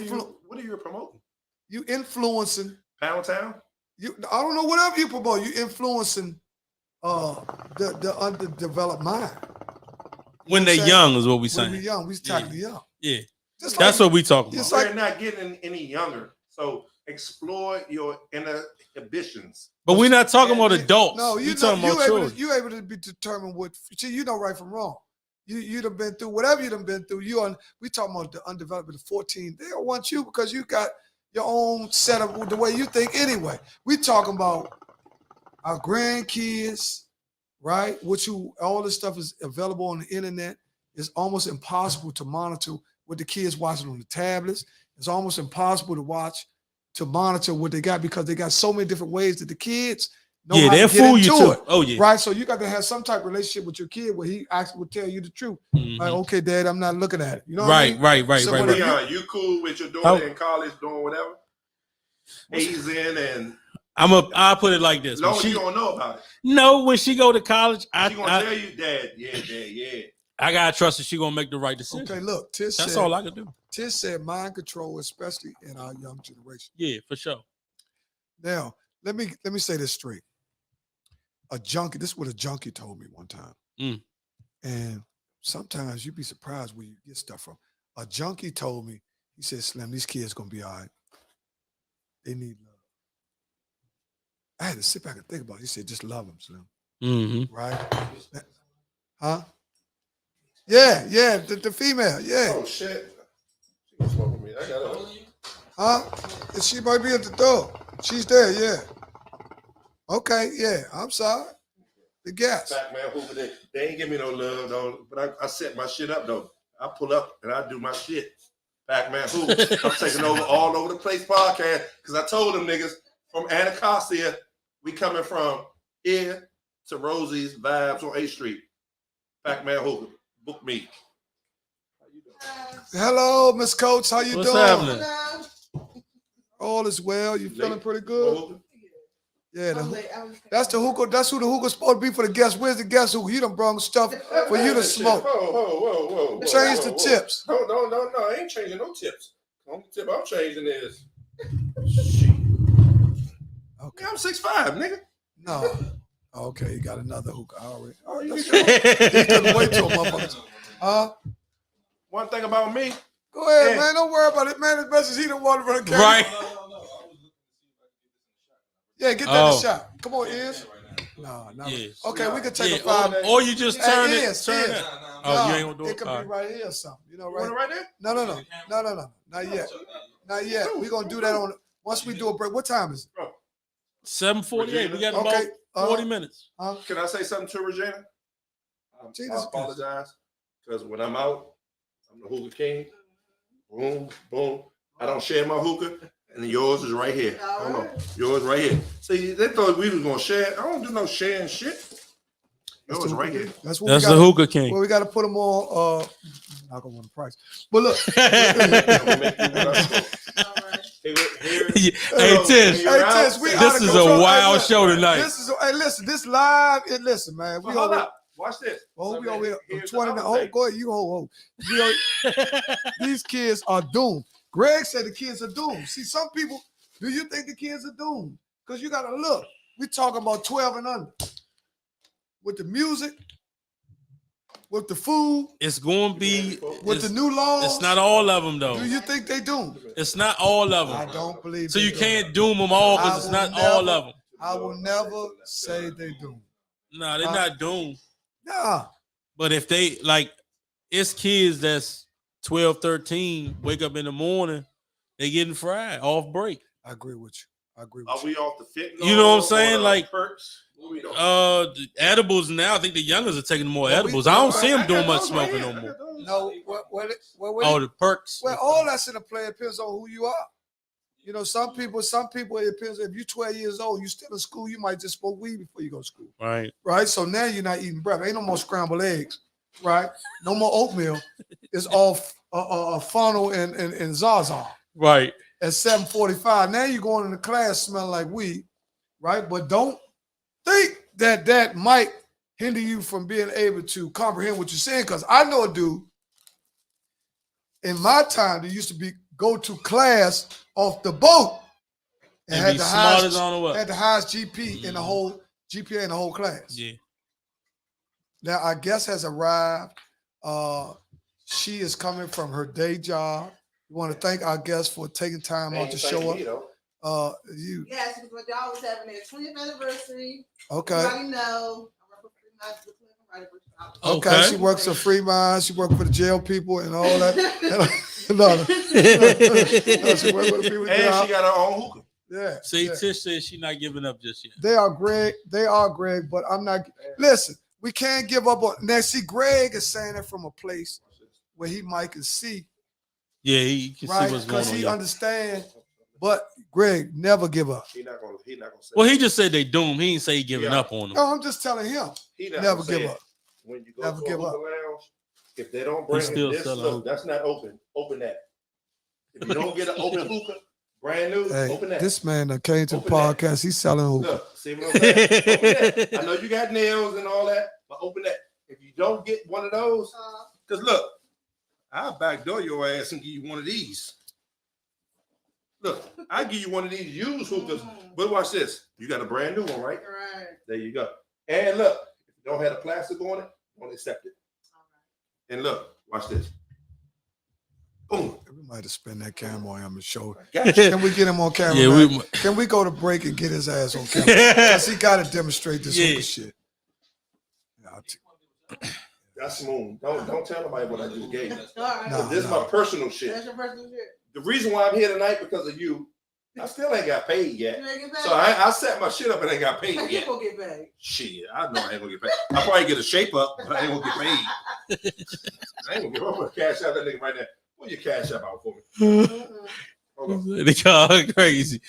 are you promoting? You influencing. Pound Town? I don't know, whatever you promote, you influencing the underdeveloped mind. When they're young is what we saying. When we're young, we talking to young. Yeah. That's what we talking about. They're not getting any younger. So explore your inhibitions. But we're not talking about adults. No, we're talking about children. You're able to be determined what you know right from wrong. You done been through whatever you done been through. We talking about the undeveloped, the 14. They don't want you because you got your own setup the way you think anyway. We talking about our grandkids, right? All this stuff is available on the internet. It's almost impossible to monitor what the kids watching on the tablets. It's almost impossible to monitor what they got because they got so many different ways that the kids know how to get into it. Oh yeah, right. So you got to have some type of relationship with your kid where he actually will tell you the truth. Mm-hmm. Like, okay, Dad, I'm not looking at it. You know, right. You cool with your daughter in college doing whatever, hazing and. I'll put it like this. No, you don't know about it. No, when she go to college, she gonna tell you, Dad, yeah. I gotta trust that she gonna make the right decision. Okay, look, that's all I can do. Tish said mind control, especially in our young generation. Yeah, for sure. Now, let me say this straight. This is what a junkie told me one time. And sometimes you'd be surprised where you get stuff from. A junkie told me, he said, Slim, these kids gonna be all right. They need love. I had to sit back and think about it. He said, just love them, Slim. Mm-hmm. Right? Huh? Yeah, the female, yeah. Oh, shit. She was smoking me. I got it. Huh? She might be at the door. She's there, yeah. Okay, yeah, I'm sorry. The gas. Back, man, they ain't give me no love, though. But I set my shit up, though. I pull up and I do my shit. Pac-Man who? I'm taking over all over the place podcast because I told them niggas from Anacostia, we coming from here to Rosie's Vibes on 8th Street. Pac-Man who? Book me. Hello, Miss Coach. How you What's doing? happening? All is well. You feeling pretty good? Yeah, that's the the hookah. That's who the hookah's supposed to be for the guests. Where's the guest hookah? You done brought stuff for you to smoke. Whoa. Change the tips. No. I ain't changing no tips. The only tip I'm changing is shit. Okay. Yeah, I'm 6'5", nigga. No. Okay, you got another hookah already. Oh, you He couldn't wait till motherfuckers. One thing about me. Go ahead, Yeah. man. Don't worry about it, man. As best as he done wanted for the camera. Right. Yeah, get that in the shot. Come on, Iz. No. Yeah. Okay, we can take Yeah, a 5. or you just turn Hey, it. Iz, Turn Iz. it. No, Oh, you ain't gonna do it it. could All be right. right here or something. You know, You want it right? right there? No. Not yet. Not yet. We're gonna do that on once we do a break. What time is it? 7:48. We got Okay. about 40 minutes. Can I say something to Regina? I Jesus. apologize because when I'm out, I'm the hookah king. Boom, boom. I don't share my hookah, and yours is right here. Hold on. Yours right here. See, they thought we was gonna share. I don't do no sharing shit. Yours right here. That's what That's we the got. hookah king. Well, we got to put them on. Not gonna want the price, but look. Hey, Tish. We This out of is control. a wild Hey, show tonight. This is. Hey, listen. This live. Listen, man. We Hold over. up. Watch this. Oh, we over here. Here's 20. the other Oh, thing. go ahead. You hold. These kids are doomed. Greg said the kids are doomed. See, some people. Do you think the kids are doomed? Because you got to look. We talking about 12 and under. With the music, with the food, It's going to be. with the new laws. It's not all of them, though. Do you think they doomed? It's not all of I them. don't believe. So they you doomed. can't doom them all because it's not all of them. I will never say they doomed. No, they're not doomed. Nah. But if they, like, it's kids that's 12, 13, wake up in the morning, they getting fried off break. I agree with you. Are we off the fitness? You know what I'm saying? Like, perks. What we doing? the edibles now, I think the youngers are taking more edibles. I don't see them doing much smoking no more. No, Oh, the perks. well, all that's in the play. It depends on who you are. You know, some people, it depends. If you're 12 years old, you still in school, you might just smoke weed before you go to school. Right. Right? So now you're not eating breakfast. Ain't no more scrambled eggs. Right? No more oatmeal. It's all funnel and Zaza. Right. At 7:45. Now you're going into class smelling like weed, right? But don't think that might hinder you from being able to comprehend what you're saying. Because I know a dude in my time that used to go to class off the boat and had be the smart highest as on the what? had the highest GP in the whole GPA in the whole class. Yeah. Now our guest has arrived. She is coming from her day job. We want to thank our guest for taking time out to show up. You Yes, because y'all was having their 20th anniversary. okay? Everybody know. I work for Free Minds with Writer Workshop. Okay, she works for Free Minds. She works for the jail people and all that. No, she works for the people. And she got her own hookah. Yeah. See, yeah. Tish says she's not giving up just yet. They are Greg. But I'm not. Listen, we can't give up on. Now, see, Greg is saying it from a place where he might can see, Yeah, he can right? see what's going Because on. he Yeah. understands. But Greg, never give up. He not gonna say Well, he just said they doomed. He didn't say he giving Yeah. up on them. No, I'm just telling him. he not Never gonna say give it. up. When you go Never to give a up. hookah lounge, if they don't bring still this, selling look, hookah. that's not open. Open that. If you don't get an open hookah, brand new, Hey, open that. this man that came to the Open that. podcast, he's selling hookah. Look, see what I'm saying? Open that. I know you got nails and all that, but open that. If you don't get one of those, because look, I'll backdoor your ass and give you one of these. Look, I give you one of these used hookahs, but watch this. You got a brand new one, right? Right. There you go. And look, if you don't have the plastic on it, don't accept it. And look, watch this. Boom. We might have spent that camera on him and show. Gotcha. Can we get him on camera? Yeah, man? we. Can we go to break and get his ass on camera? Because he got to demonstrate this Yeah. hookah shit. Yeah, That's smooth. Don't tell nobody what I just gave you. All right. Nah. This is my personal shit. That's your personal shit. The reason why I'm here tonight because of you. I still ain't got paid yet. You ain't get paid? So I set my shit up and ain't got paid You yet. gonna get paid. Shit, I know I ain't gonna get paid. I'll probably get a shape up, but I ain't gonna get paid. I ain't gonna get I'm gonna cash out that nigga right now. Pull your cash up out for me. Hold on. They call it crazy.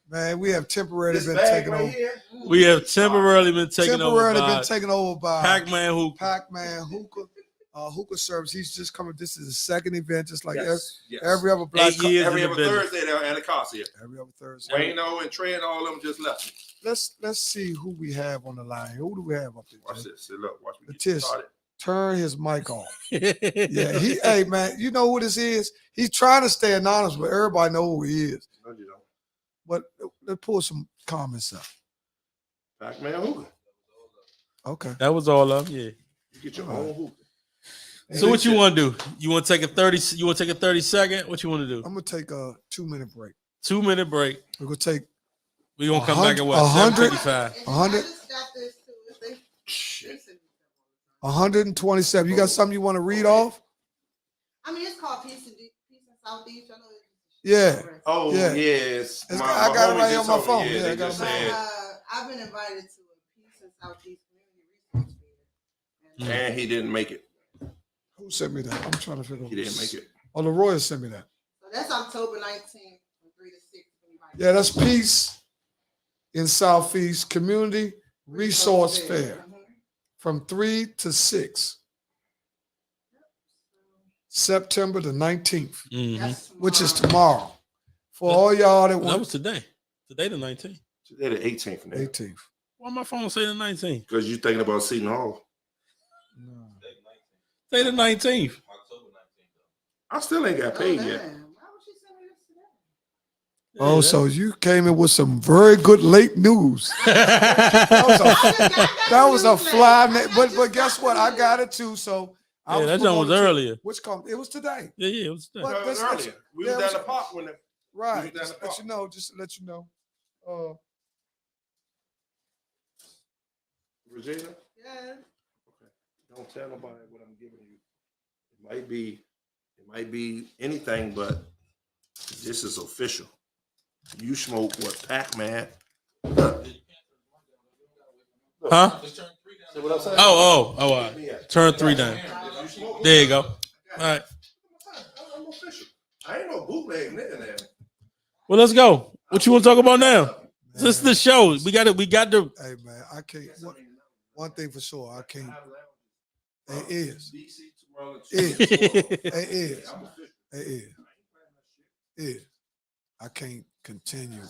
Man, we have temporarily This been bag taken right over. here. We have temporarily been taken over by Pac-Man Hookah. Pac-Man Hookah. Hookah service. He's just coming. This is the second event, just like Yes. every other black. 8 years Every in the other business. Thursday they're at the Casa here. Every other Thursday. Wayno and Trey and all of them just left. Let's see who we have on the line. Who do we have up there? Watch this. See, look, watch me get Letitia, started. turn his mic off. Yeah, hey man, you know who this is? He's trying to stay anonymous, but everybody know who he is. No, you don't. But let's pull some comments up. Pac-Man hookah. Okay. That was all of yeah. You get your own hookah. So what you want to do? You want to take a 30? You want to take a 30-second? What you want to do? I'm gonna take a 2-minute break. 2-minute break. We're gonna take We gonna come back at what? 7:55. 100. 127. You got something you want to read off? I mean, it's called Peace and Southeast. I know it's Yeah. Oh, Yeah. yes. I got it homie right just on my told me, phone. Yeah, I they got just it on my said, I've been invited to a Peace and Southeast Community Resource Fair. and he didn't make it. Who sent me that? I'm trying to figure out. He didn't make it. Oh, Leroy sent me that. So that's October 19th from 3 to 6. Yeah, that's Peace in Southeast Community Resource Fair from 3 to 6. September the 19th, which is tomorrow. For all y'all that That want was today. Today the 19th. Today the 18th. 18th. Why my phone say the 19th? Because you're thinking about Seton Hall. No. Say the 19th. I still ain't got paid yet. Why would she send me this today? Oh, so you came in with some very good late news. That was a fly, but guess what? I got it too. So I Yeah, that put one on was the- earlier. Which come? It was today. Yeah, it was today. But No, it was let's- earlier. We yeah, was it down was- the park when Right. We was Just down to let you know. Just to let you know. Regina, Yeah. don't tell nobody what I'm giving you. It might be anything, but this is official. You smoke what Pac-Man. Huh? See what I'm saying? Oh, all right. Turn 3 down. There you go. All right. I'm official. I ain't no bootleg nigga there. Well, let's go. What you want to talk about now? This is the show. We got it. We got the. Hey man, I can't. One thing for sure, I can't. It is. It is. I can't continue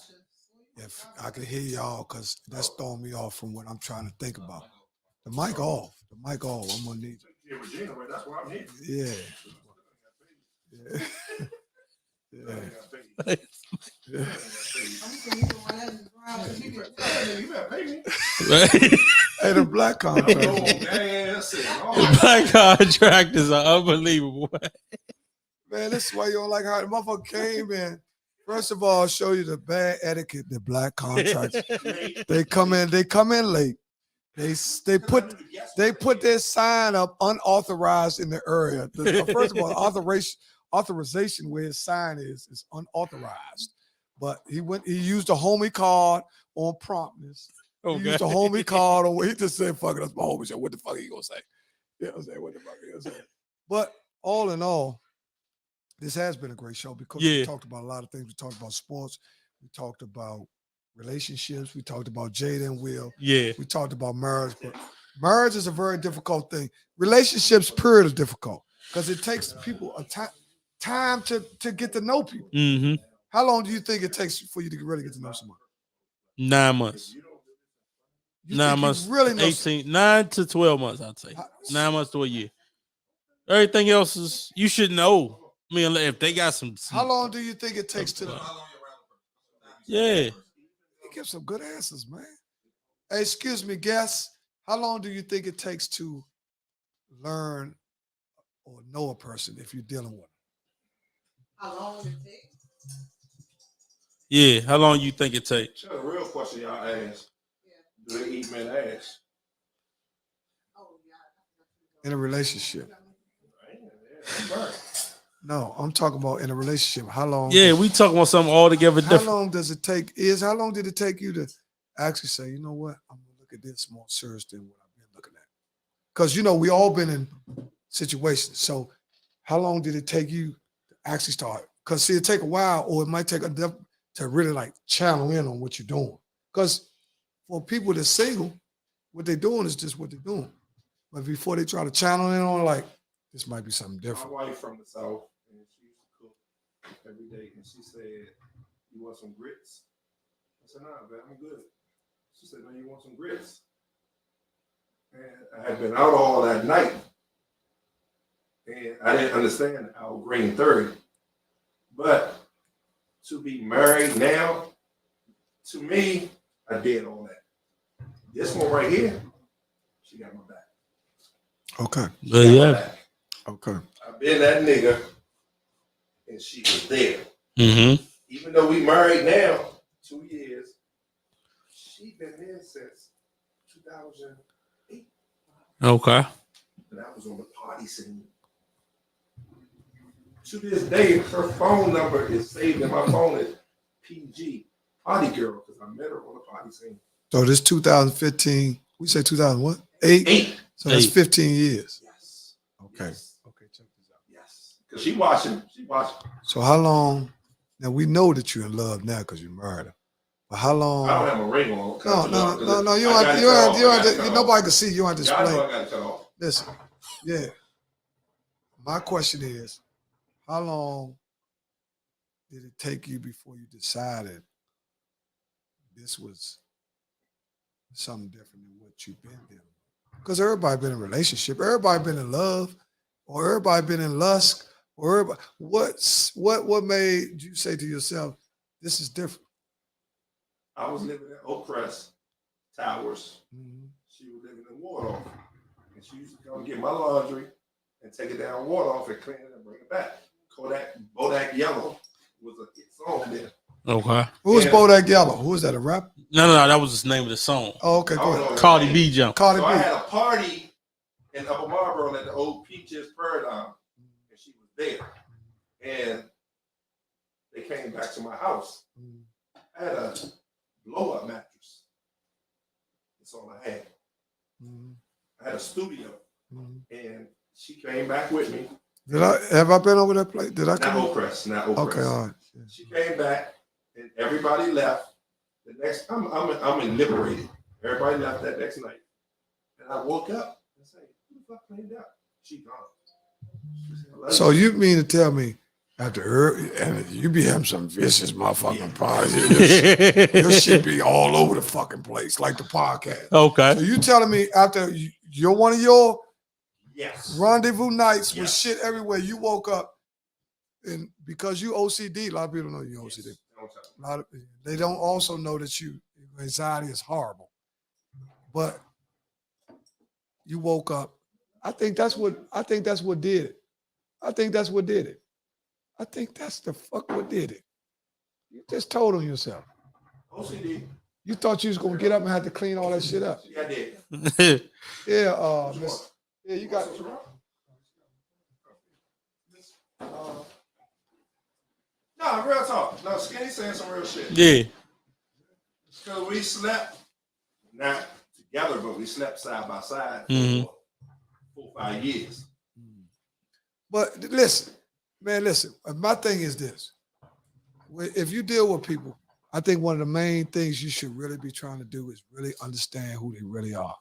if I can hear y'all because that's throwing me off from what I'm trying to think about. The mic off. The mic off. I'm gonna need. Yeah, Regina, right? That's why I'm here. Yeah. Yeah. Yeah. Yeah. You better pay me. Hey, the black contract. Oh, man, that's it. The black contractors are unbelievable. Man, this is why you don't like how the motherfucker came in. First of all, I'll show you the bad etiquette, the black contracts. They come in late. They put their sign up unauthorized in the area. First of all, authorization where his sign is unauthorized. But he used a homie card on promptness. He used a homie card on he just said, fuck it, that's my homie show. What the fuck are you gonna say? Yeah, I'm saying, what the fuck are you gonna say? But all in all, this has been a great show because we talked about a lot of things. We talked about sports, we talked about relationships, we talked about Jada and Will. Yeah. We talked about marriage, but marriage is a very difficult thing. Relationships, period, is difficult because it takes people a time to get to know people. Mm-hmm. How long do you think it takes for you to really get to know someone? 9 months. You 9 think you months. really know 9 to 12 months, I'd say. 9 months to a year. Everything else is you should know. I mean, if they got some. How long do you think it takes to? Yeah. You give some good answers, man. Hey, excuse me, guess. How long do you think it takes to learn or know a person if you're dealing with them? How long it takes? Yeah. How long you think it takes? That's a real question y'all ask. Do they eat men ass? Oh, yeah. In a relationship. No, I'm talking about in a relationship. How long? Yeah, we talking about something altogether How different. long does it take? How long did it take you to actually say, you know what, I'm gonna look at this more serious than what I've been looking at? Because we all been in situations. So how long did it take you to actually start. Because see, it take a while, or it might take to really like channel in on what you're doing. Because for people that's single, what they're doing is just what they're doing. But before they try to channel in on, like, this might be something different. My wife from the South, and she used to cook every day, and she said, "You want some grits?" I said, "Nah, man, I'm good." She said, "No, you want some grits?" And I had been out all that night, and I didn't understand our green 30. But to be married now, to me, I did all that. This one right here, she got my back. Okay. Yeah. Okay. I've been that nigga, and she was there. Mm-hmm. Even though we married now, 2 years, she been there since 2008. Okay. And I was on the party scene. To this day, her phone number is saved in my phone as PG, Party Girl, because I met her on the party scene. So this 2015, we say 2000 what? 8? So that's 15 years. Yes. Okay. Yes. Okay, check this out. Yes. Because she watching. She watching. So how long? Now we know that you're in love now because you married her. But how long? I don't have a ring on. No. You don't. Nobody can see. You don't have to Y'all explain. know I got to cut off. Listen. Yeah. My question is, how long did it take you before you decided this was something different than what you've been dealing with? Because everybody been in a relationship, everybody been in love, or everybody been in lust, or everybody, what made you say to yourself, this is different? I was living in Oakcrest Towers. Mm-hmm. She was living in Wardolph. And she used to come get my laundry and take it down Wardolph and clean it and bring it back. Bodak Yellow was a hit song there. Okay. Who was Bodak Yellow? Who was that, a rap? No, that was the name of the song. Oh, okay, go ahead. Cardi B jump. Cardi So B. I had a party in Upper Marlboro at the old Peaches Paradigm, and she was there. And they came back to my house. I had a blow-up mattress. That's all I had. I had a studio, and she came back with me. Have I been over that place? Did I come? Not Oakcrest. Okay, all right. Yeah. She came back, and everybody left. The next, I'm liberated. Everybody left that next night, and I woke up and said, "Who the fuck cleaned up?" She gone. She said, So you mean to tell me after her, and you be having some vicious motherfucking parties, your shit be all over the fucking place, like the podcast. Okay. So you telling me after you're one of your rendezvous nights with Yes. shit everywhere, you woke up and because you OCD, a lot of people don't know you OCD. Yes. A lot of they don't also know that your anxiety is horrible. But you woke up. I think that's what did it. I think that's what did it. I think that's the fuck what did it. You just told on yourself. OCD. You thought you was gonna get up and have to clean all that shit up. Yeah, I did. Yeah, yeah, you got No, real talk. No, Skinny saying some real shit. Yeah. Because we slept, not together, but we slept side by side for 4 or 5 years. But listen, man, listen. My thing is this. If you deal with people, I think one of the main things you should really be trying to do is really understand who they really are.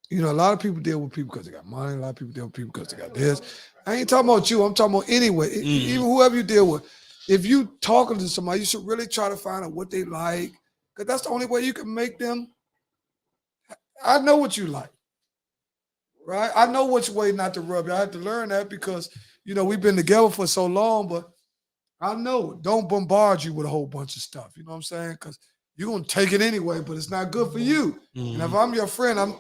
You know, a lot of people deal with people because they got money. A lot of people deal with people because they got this. I ain't talking about you. I'm talking about anyway. Even whoever you deal with. If you talking to somebody, you should really try to find out what they like. Because that's the only way you can make them. I know what you like. Right? I know which way not to rub you. I had to learn that because, you know, we've been together for so long, but I know. Don't bombard you with a whole bunch of stuff. You know what I'm saying? Because you're going to take it anyway, but it's not good for you. And if I'm your friend,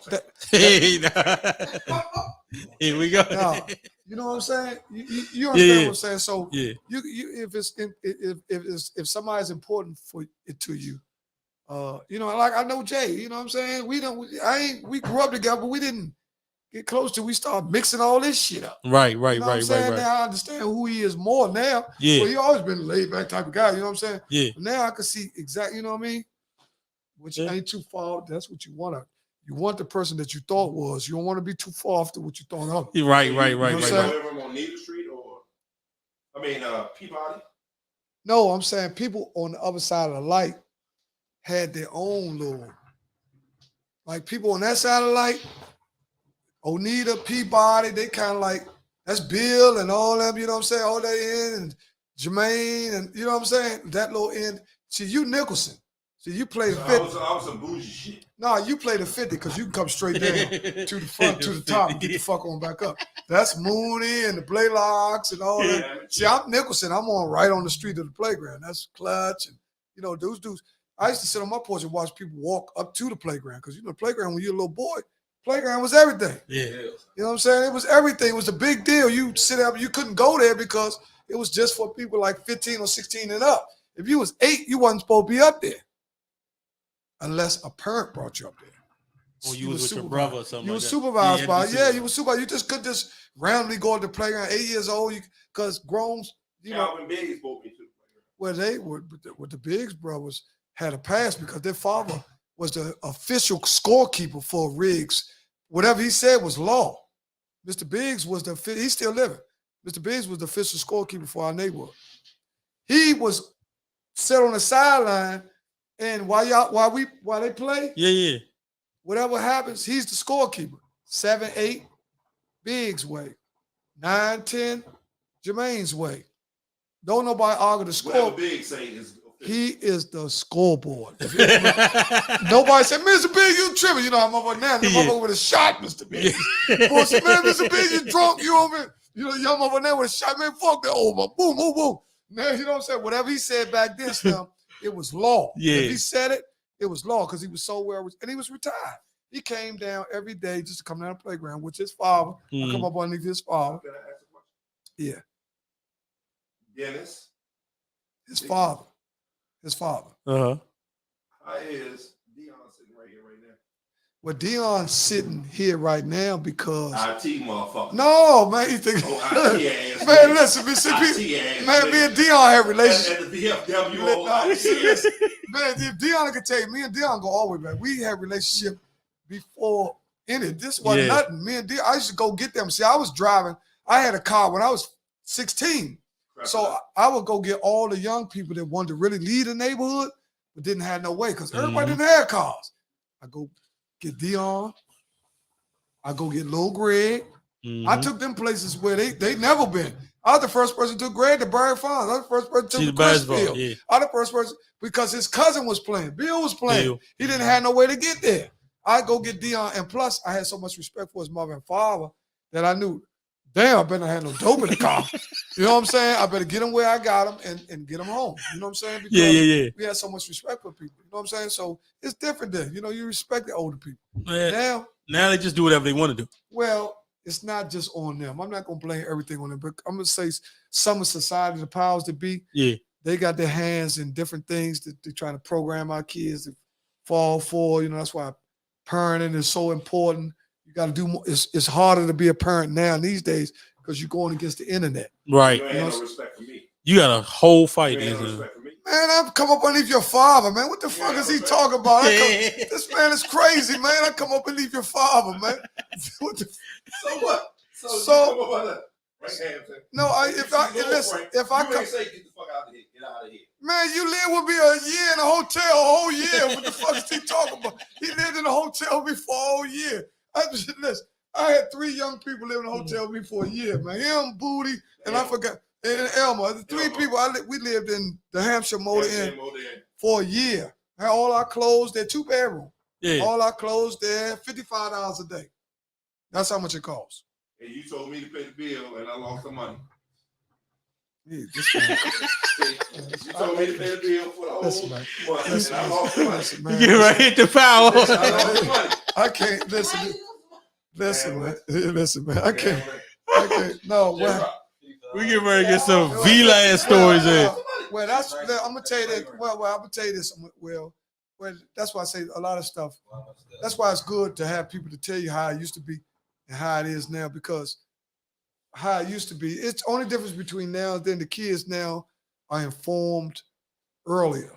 Here we go. No, you know what I'm saying? You understand what I'm saying? So if somebody's important for it to you, you know, like I know Jay, you know what I'm saying? We grew up together, but we didn't get close to, we start mixing all this shit up. Right. You know what I'm saying? Now I understand who he is more now. Yeah. Well, he always been a laid back type of guy, you know what I'm saying? Yeah. But now I can see exactly, you know what I mean? Which ain't too far. That's what you want. You want the person that you thought was. You don't want to be too far off to what you thought of. Right. You live on Needle Street or? Peabody. No, I'm saying people on the other side of the light had their own little, like people on that side of the light, Onita, Peabody, they kind of like, that's Bill and all them, you know what I'm saying? All that end, and Jermaine, and you know what I'm saying? That little end. See, you Nicholson. See, you play the 50. I was some bougie shit. No, you play the 50 because you can come straight down to the front, to the top, and get the fuck on back up. That's Mooney and the Blaylocks and all that. See, I'm Nicholson. I'm right on the street of the playground. That's Clutch. And, you know, those dudes. I used to sit on my porch and watch people walk up to the playground because, you know, the playground, when you're a little boy, playground was everything. Yeah. You know what I'm saying? It was everything. It was a big deal. You sit up, you couldn't go there because it was just for people like 15 or 16 and up. If you was 8, you wasn't supposed to be up there unless a parent brought you up there. Or you was with your brother or something. You like was that. supervised by, you was supervised. You just couldn't just randomly go to the playground 8 years old because growns, you Calvin Biggs brought me to the playground. Well, they were with the Biggs brothers had a pass because their father was the official scorekeeper for Riggs. Whatever he said was law. Mr. Biggs was he's still living. Mr. Biggs was the official scorekeeper for our neighborhood. He was set on the sideline, and while they play, whatever happens, he's the scorekeeper. 7-8, Biggs' way. 9-10, Jermaine's way. Don't nobody argue the score. Whatever Biggs say is he is the scoreboard. Nobody said, Mr. Biggs, you tripping. You know, I'm over now. I'm over with a shot, Mr. Biggs. Boy said, man, Mr. Biggs, you drunk. You over, you know, I'm over there with a shot. Man, fuck that over. Boom, boom, boom. Now, you know what I'm saying? Whatever he said back then, it was law. Yeah. If he said it, it was law because he was so well, and he was retired. He came down every day just to come down to the playground, which his father. I come up underneath his father. Yeah. Dennis. His father. Uh-huh. How is Dion sitting right here right now? Well, Dion's sitting here right now because IT motherfucker. No, man, you think IT man, listen, man, me and Dion have relationship. At the VFW. Man, if Dion can tell you, me and Dion go all the way back. We had relationship before any. This wasn't nothing. Me and Dion, I used to go get them. See, I was driving. I had a car when I was 16. So I would go get all the young people that wanted to really lead the neighborhood, but didn't have no way because everybody didn't have cars. I go get Dion. I go get Lil Greg. I took them places where they never been. I was the first person to Greg to Barry Farms. I was the first person to Chrisfield. Yeah. I was the first person because his cousin was playing. Bill was playing. He didn't have no way to get there. I go get Dion, and plus I had so much respect for his mother and father that I knew, damn, I better have no dope in the car. You know what I'm saying? I better get him where I got him and get him home. You know what I'm saying? Because we had so much respect for people. You know what I'm saying? So it's different then. You know, you respect the older people. Now they just do whatever they want to do. Well, it's not just on them. I'm not going to blame everything on them, but I'm going to say some of society, the powers that be, they got their hands in different things that they're trying to program our kids to fall for. You know, that's why parenting is so important. You got to do more. It's harder to be a parent now these days because you're going against the internet. Right. You ain't no respect for me. You got a whole fight. You ain't no respect for me. Man, I've come up underneath your father, man. What the fuck is he talking about? This man is crazy, man. I come up underneath your father, man. What the, so what? So no, if I you come, ain't say get the fuck out of here. Get out of here. Man, you live with me a year in a hotel, a whole year. What the fuck is he talking about? He lived in a hotel with me for a whole year. Listen, I had 3 young people living in a hotel with me for a year, man. Him, Booty, and I forgot, and Elma. The 3 people we lived in the Hampshire Motor Inn for a year. Had all our clothes there, 2-bedroom. Yeah. All our clothes there, $55 a day. That's how much it costs. And you told me to pay the bill, and I lost the money. Yeah, you told me to pay the bill for the whole month, and I lost the money. You get right hit the foul. I lost the money. I can't listen, man. I can't. No, we get ready to get some V-Land stories in. Well, I'm gonna tell you that. Well, I'm gonna tell you this. Well, that's why I say a lot of stuff. That's why it's good to have people to tell you how it used to be and how it is now, because how it used to be, it's the only difference between now and then. The kids now are informed earlier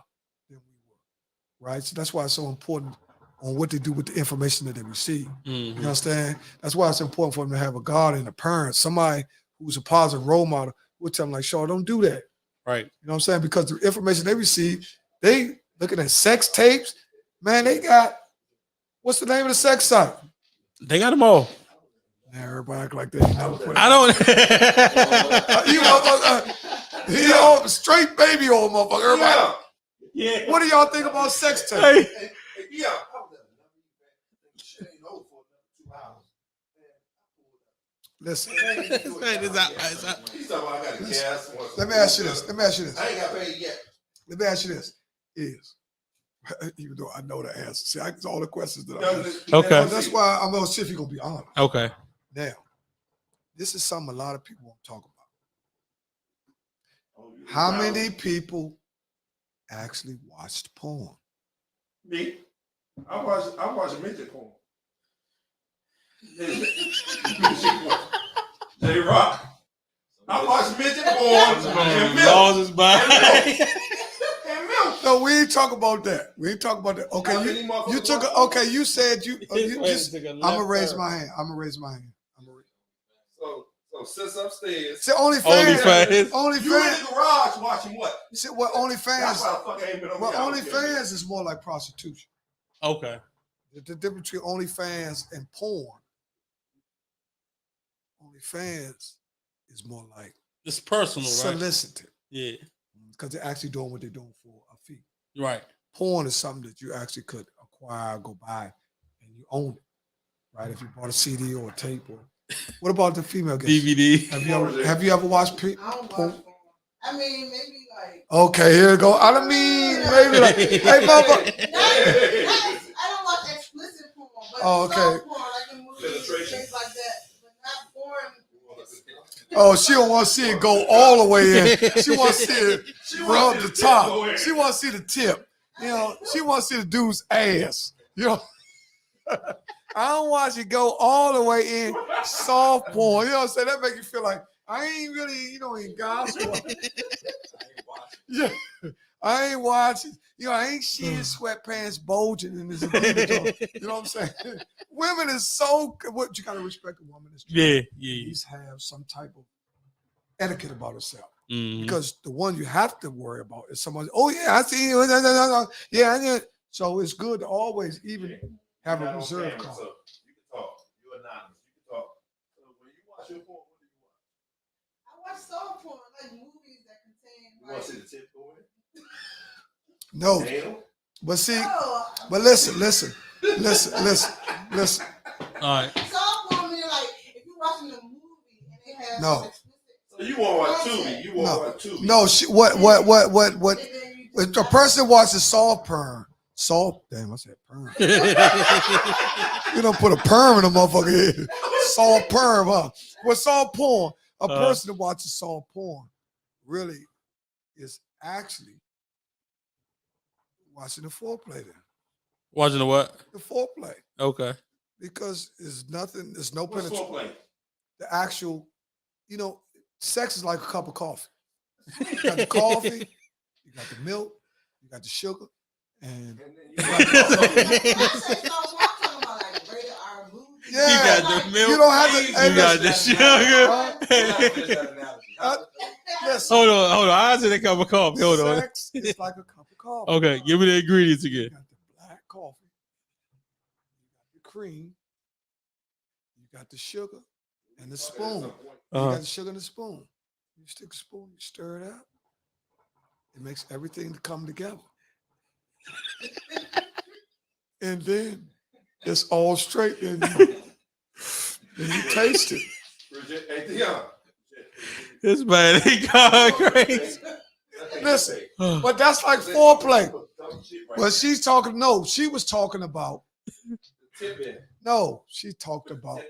than we were, right? So that's why it's so important on what they do with the information that they receive. You understand? That's why it's important for them to have a guardian, a parent, somebody who's a positive role model. we'll tell them like, Shaw, don't do that. Right. You know what I'm saying? Because the information they receive, they looking at sex tapes. Man, they got, what's the name of the sex site? They got them all. Man, everybody act like they never put it. I don't. You motherfucker, he all straight baby old motherfucker. Everybody. Yeah. What do y'all think about sex tapes? Hey. Yeah. Listen. Let me ask you this. I ain't got paid yet. Let me ask you this. Even though I know the answer. See, it's all the questions that I ask. Okay. That's why I'm going to see if you're going to be honest. Okay. Now, this is something a lot of people won't talk about. How many people actually watched porn? Me? I watch midget porn. J-Rock. I watch midget porn and milk. And milk. No, we ain't talk about that. We ain't talk about that. Okay, you took a, okay, you said you just, I'm gonna raise my hand. So sis upstairs. See, OnlyFans. You in the garage watching what? See, what That's OnlyFans? why the fuck I ain't been over Well, here. OnlyFans is more like prostitution. Okay. The difference between OnlyFans and porn. OnlyFans is more like It's personal, right? solicited. Yeah. Because they're actually doing what they're doing for a fee. Right. Porn is something that you actually could acquire, go buy, and you own it. Right? If you bought a CD or a tape or what about the female guest? DVD. Have you ever watched I don't watch porn? porn. I mean, maybe like. Okay, here we go. I don't mean maybe like, hey, mama. I don't watch explicit porn, but Oh, okay. soft porn, like in movies, things like that, but not porn. Oh, she don't want to see it go all the way in. She want to see it rub the top. She want to see the tip. You know, she want to see the dude's ass. You know, I don't watch it go all the way in soft porn. You know what I'm saying? That make you feel like I ain't really, in gospel. Yeah, I ain't watching. I ain't seeing sweatpants bulging in this. You know what I'm saying? Women is so. What you gotta respect a woman is. Yeah. At least have some type of etiquette about herself. Mm-hmm. Because the one you have to worry about is someone. Oh yeah, I see you. Yeah, I did. So it's good to always even have a reserve call. So you can talk. You're anonymous. You can talk. So when you watch your porn, what do you watch? I watch soft porn, like movies that contain. You want to see the tip go in? No, but see, but listen. All right. Soft porn mean like if you're watching a movie and they have No. So you want to watch Tubi? You want to watch Tubi? No, what? If a person watches soft porn, damn, I said perm. You don't put a perm in a motherfucker head. Soft perm, huh? With soft porn, a person that watches soft porn really is actually watching the foreplay then. Watching the what? The foreplay. Okay. Because there's no What's penetration. foreplay? The actual, sex is like a cup of coffee. You got the coffee, you got the milk, you got the sugar, and you got yeah, you got the milk. You don't have to. You got the sugar. Listen, Hold on. I answered that cup of coffee. Hold on. sex is like a cup of coffee. Okay, give me the ingredients You again. got the black coffee, you got the cream, you got the sugar, and the spoon. You got the sugar and the spoon. You stick the spoon, you stir it out. It makes everything come together. And then it's all straight. And you taste it. This man, he gone crazy. Listen, but that's like foreplay. Well, she's talking. No, she was talking about. No, she talked about.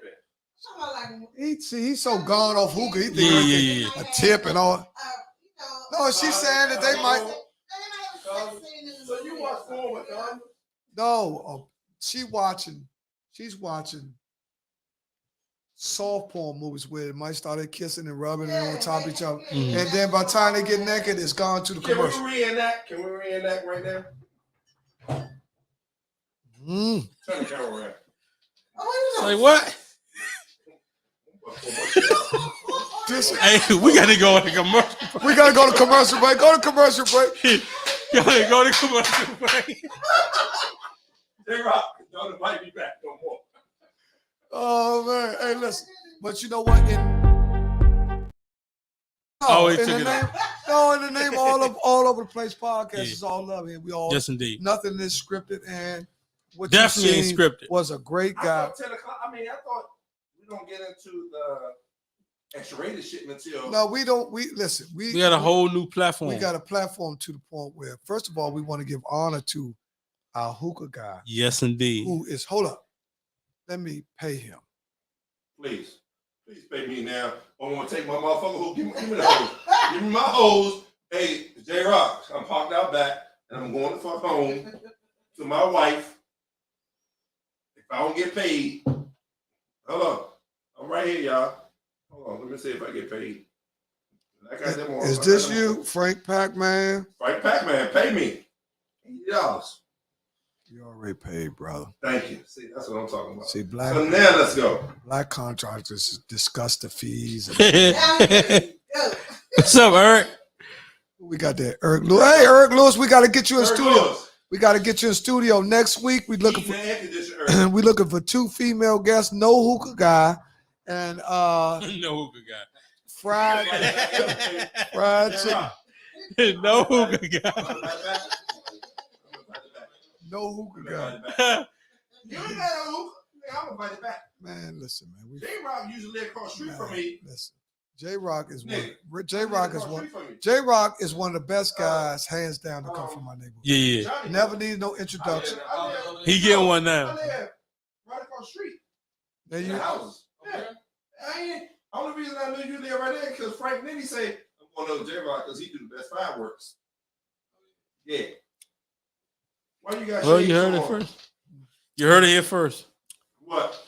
He's so gone off hookah. He thinks a tip and all. No, she's saying that they might. So you watch porn with them? No, she's watching soft porn movies where it might start kissing and rubbing and on top of each other. Mm-hmm. And then by the time they get naked, it's gone to the commercial. Can we reenact right now? Turn the camera around. Say what? Hey, we got to go to commercial. We got to go to commercial break. Go to commercial break. Go to commercial break. J-Rock, don't invite me back no more. Oh, man. Hey, listen. But you know what? In the name all over the place podcast is all love here. We all yes indeed. Nothing is scripted, and what definitely you ain't scripted. Was a great guy. I thought we don't get into the X-rated shit until. No, we don't. We listen. We got a whole new platform. We got a platform to the point where, first of all, we want to give honor to our hookah guy. Yes, indeed. Who is? Hold up. Let me pay him. Please pay me now. I want to take my motherfucker hook. Give me the hose. Give me my hose. Hey, J-Rock, I'm parked out back, and I'm going to fuck home to my wife. If I don't get paid, hold on. I'm right here, y'all. Hold on. Let me see if I get paid. Is this you, Frank Pac-Man? Frank Pac-Man, pay me $80. You already paid, brother. Thank you. See, that's what I'm talking about. See, so now let's go. Black contractors discuss the fees. What's up, Eric? We got that Eric Lewis. Hey, Eric Lewis, we got to get you in studio. Lewis. We got to get you in studio next week. We looking for 2 female guests, no hookah guy, and no hookah guy. Fried chicken. No hookah guy. No hookah guy. You ain't got a hookah. I'm gonna fight it back. Man, listen, man. J-Rock usually live across the street from me. Listen, J-Rock is J-Rock is one of the best guys, hands down, to come from my neighborhood. Yeah. Never needed no introduction. He getting one now. I live right across the street. There you houses. Yeah. Only reason I knew you live right there because Frank Nitty say I'm going to J-Rock because he do the best fireworks. Yeah. Why you got? Well, you heard it first. You heard it here first. What?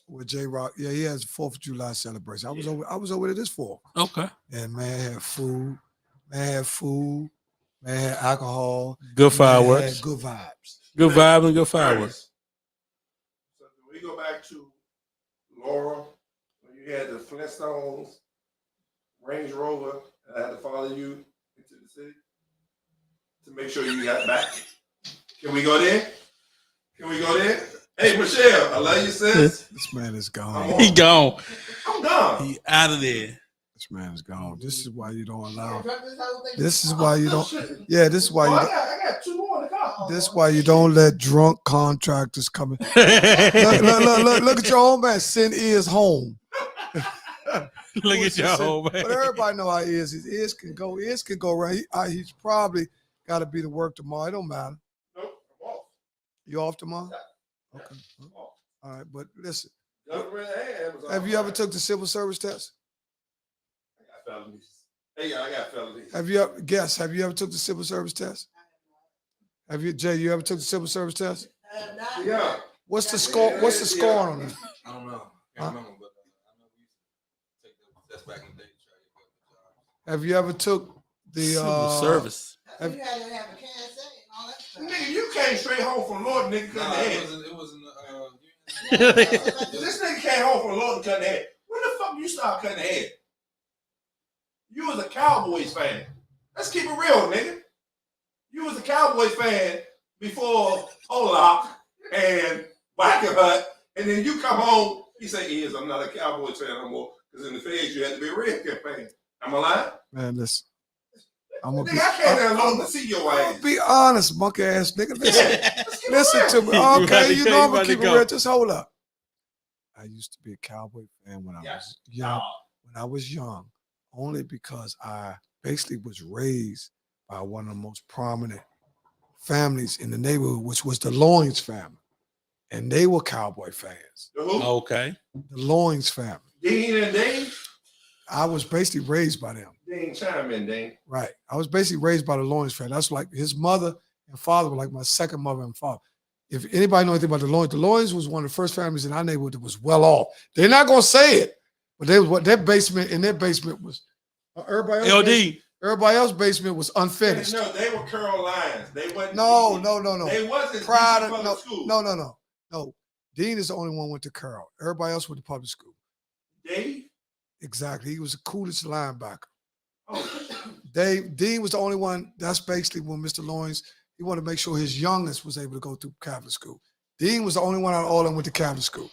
With J-Rock, yeah, he has a 4th of July celebration. I was over there this fall. Okay. And man had food, man had alcohol. Good fireworks. Had good vibes. Good vibe and good fireworks. So we go back to Laura when you had the Flintstones, Range Rover, and I had to follow you into the city to make sure you got back. Can we go there? Hey, Michelle, I love you, sis. This man is gone. He gone. I'm gone. He out of there. This man is gone. This is why you don't allow. This is why you don't. Yeah, this is why you. I got 2 more in the car. This is why you don't let drunk contractors come in. Look at your old man. Send ears home. Look at your old man. But everybody know how he is. His ears can go. Ears can go around. He's probably got to be to work tomorrow. It don't matter. Nope, I'm off. You off tomorrow? Yeah. Okay. All right, but listen. Have you ever took the civil service test? I got felonies. Hey, I got felonies. Have you ever took the civil service test? Have you, Jay? You ever took the civil service test? Yeah. What's the score? What's the score on it? I don't know. I can't remember, but I know we used to take the test back in the day to try to get the job. Have you ever took the civil service? You had to have a KSA and all that stuff. Nigga, you came straight home from Lord, nigga, cutting the head. It was in the This nigga came home from Lord and cutting the head. When the fuck you start cutting the head? You was a Cowboys fan. Let's keep it real, nigga. You was a Cowboys fan before Pollock and Biker Hut, and then you come home, you say, I'm not a Cowboys fan no more, because in the Feds you had to be a Redskins fan. Am I lying? Man, listen. I can't have long to see your ass. Be honest, monkey ass nigga. Listen to me. Okay, you know I'm gonna keep it real. Just hold up. I used to be a Cowboy fan when I was young. When I was young, only because I basically was raised by one of the most prominent families in the neighborhood, which was the Loins family, and they were Cowboy fans. Okay. The Loins family. Dean and Dane. I was basically raised by them. Dane, chime in, Dane. Right. I was basically raised by the Loins family. That's like his mother and father were like my second mother and father. If anybody know anything about the Loins was one of the first families in our neighborhood that was well off. They're not gonna say it, but they was what their basement was. Everybody else's basement was unfinished. No, they were Carol Lions. They wasn't. No. They wasn't Prior to public school. No. Dean is the only one went to Carroll. Everybody else went to public school. Dave? Exactly. He was the coolest linebacker. Oh. Dean was the only one. That's basically when Mr. Loins, he wanted to make sure his youngest was able to go through Catholic school. Dean was the only one out of all of them went to Catholic school.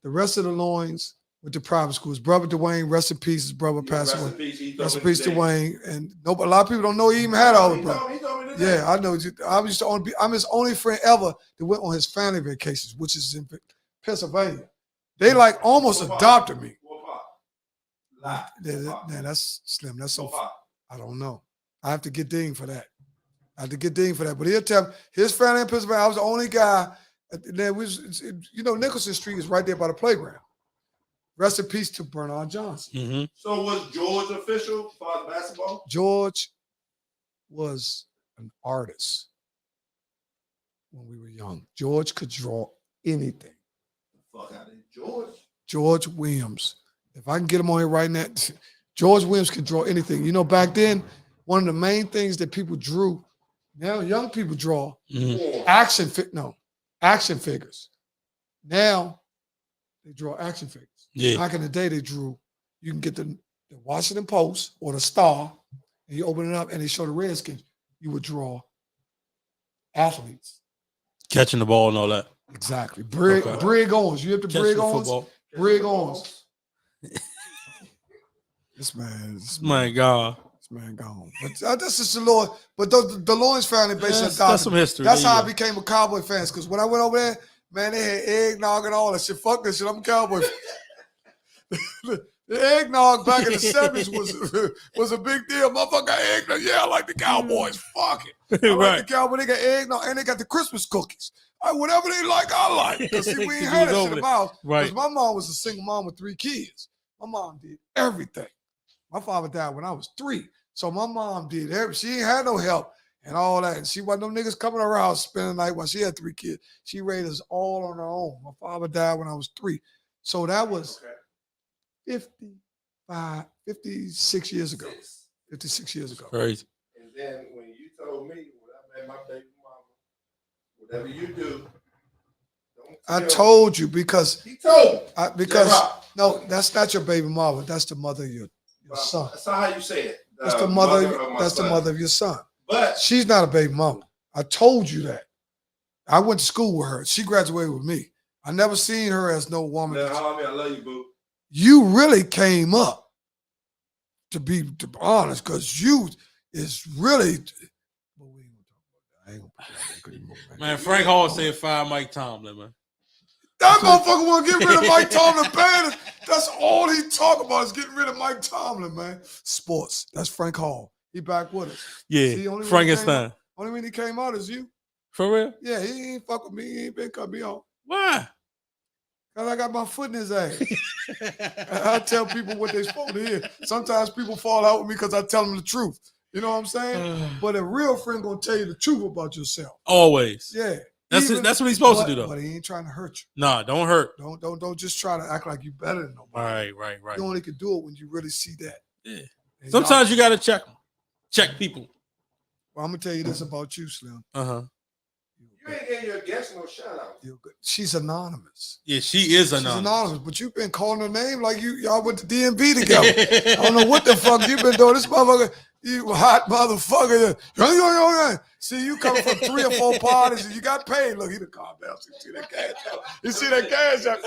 The rest of the Loins went to private school. His brother Dwayne, rest in peace, his brother passed away. Rest in peace, Dwayne. And a lot of people don't know he even had all the brothers. Yeah, I know. I'm his only friend ever that went on his family vacations, which is in Pennsylvania. They like almost adopted me. Man, that's slim. That's so. I don't know. I have to get Dean for that. But he'll tell me, his family in Pennsylvania. I was the only guy. There was, Nicholson Street is right there by the playground. Rest in peace to Bernard Johnson. Mm-hmm. So was George official for basketball? George was an artist when we were young. George could draw anything. Fuck out of George. George Williams. If I can get him on here right now, George Williams could draw anything. Back then, one of the main things that people drew, now young people draw action figures. Now they draw action figures. Yeah. Back in the day, you can get the Washington Post or the Star, and you open it up and they show the Redskins. You would draw athletes. Catching the ball and all that. Exactly. Brig Owens. You have to Brig Owens. Brig Owens. This man gone. But this is the Lord. But the Lawrence family based on that's some history. That's how I became a Cowboy fan. Because when I went over there, man, they had eggnog and all that shit. Fuck this shit. I'm a Cowboy fan. The eggnog back in the 70s was a big deal. Motherfucker got eggnog. Yeah, I like the Cowboys. Fuck it. I like the Cowboys. They got eggnog and they got the Christmas cookies. Whatever they like, I like. Because see, we ain't had that shit in the house. Right. Because my mom was a single mom with 3 kids. My mom did everything. My father died when I was 3. So my mom did everything. She ain't had no help and all that. And she wasn't no niggas coming around spending the night while she had 3 kids. She raised us all on her own. My father died when I was 3. So that was 56 years ago. 56 years ago. Crazy. And then when you told me when I met my baby mama, whatever you do, I told you because he told me. No, that's not your baby mama. That's the mother of your son. That's not how you say it. That's the mother. That's the mother of your son. But she's not a baby mama. I told you that. I went to school with her. She graduated with me. I never seen her as no woman. I love you, boo. You really came up, to be honest, because you is really. Man, Frank Hall said fire Mike Tomlin, man. That motherfucker want to get rid of Mike Tomlin bad. That's all he talk about is getting rid of Mike Tomlin, man. Sports. That's Frank Hall. He back with us. Yeah, see, Frankenstein. Only when he came out is you. For real? Yeah, he ain't fuck with me. He ain't been cut me off. Why? Because I got my foot in his ass. I tell people what they supposed to hear. Sometimes people fall out with me because I tell them the truth. You know what I'm saying? But a real friend gonna tell you the truth about yourself. Always. Yeah. That's what he's supposed to do, though. But he ain't trying to hurt you. Nah, don't hurt. Don't just try to act like you better than nobody. Right. You only can do it when you really see that. Yeah. And sometimes you gotta check people. Well, I'm gonna tell you this about you, Slim. You ain't getting your guest no shout out. She's anonymous. Yeah, she is anonymous. She's anonymous, but you've been calling her name like y'all went to DMV together. I don't know what the fuck you've been doing. This motherfucker, you hot motherfucker. See, you come from 3 or 4 parties and you got paid. Look, he done calmed down. See that cash out. You see that cash out.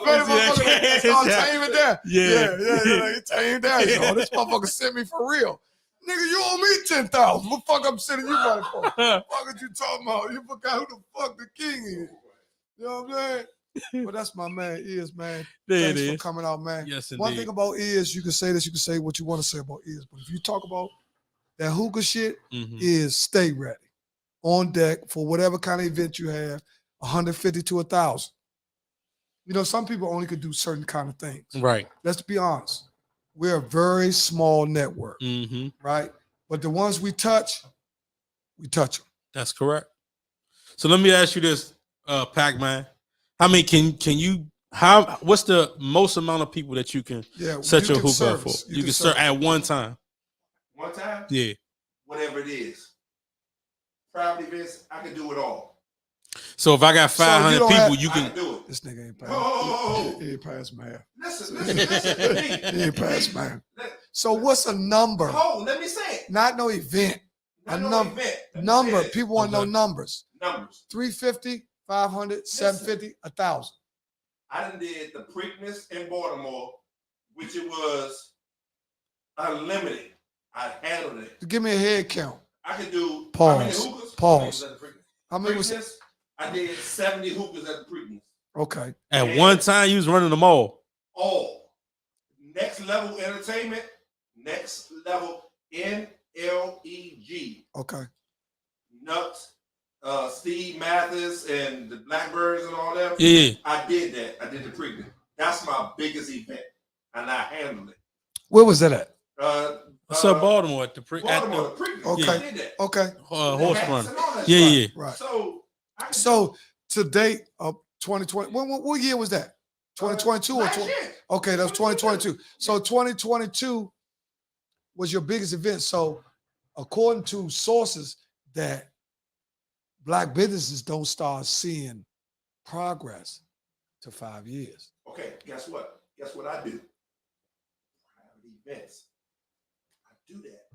Motherfucker, tame it down. Yeah. He tamed down. So this motherfucker sent me for real. Nigga, you owe me 10,000. What the fuck I'm sending you money for? What the fuck are you talking about? You forgot who the fuck the king is. You know what I'm saying? But that's my man, Is, man. Thanks for coming out, man. Yes, indeed. One thing about Is, you can say this, you can say what you want to say about Is. But if you talk about that hookah shit, Is stay ready. On deck for whatever kind of event you have, 150 to 1,000. You know, some people only could do certain kind of things. Right. Let's be honest. We're a very small network, right? But the ones we touch them. That's correct. So let me ask you this, Pac-Man. I mean, can you? What's the most amount of people that you can set your hookah up for? You can serve at one time. One time? Yeah. Whatever it is. Private events, I can do it all. So if I got 500 don't people, have- you I can. do it. This nigga ain't Oh, passed. He ain't passed math. listen. He ain't passed math. So what's a number? Hold, let me say it. Not no event. Not A no number. event. Let me Number. say it. People want to know numbers. Numbers. 350, 500, 750, 1,000. I done did the Preakness in Baltimore, which it was unlimited. I handled it. Give me a head count. I could do Pause. how many hookahs? Pause. How many was at the Preakness? How many was it? Preakness, I did 70 hookahs at the Preakness. Okay. At one time, you was running them all. All. Next level entertainment. Next level NLEG. Okay. Nuts. Steve Mathis and the Blackbirds and all that. Yeah. I did that. I did the Preakness. That's my biggest event. And I handled it. Where was that at? What's up, Baltimore? At the Baltimore, the Preakness. Okay. I did that. Okay. horse Hats run. and all that Yeah, stuff. yeah. Right. So, So to date of 2020, what year was that? 2022 or last 20? year. Okay, that was 2022. So 2022 was your biggest event. So according to sources, that Black businesses don't start seeing progress to 5 years. Okay, guess what? Guess what I do? Private events. I do that.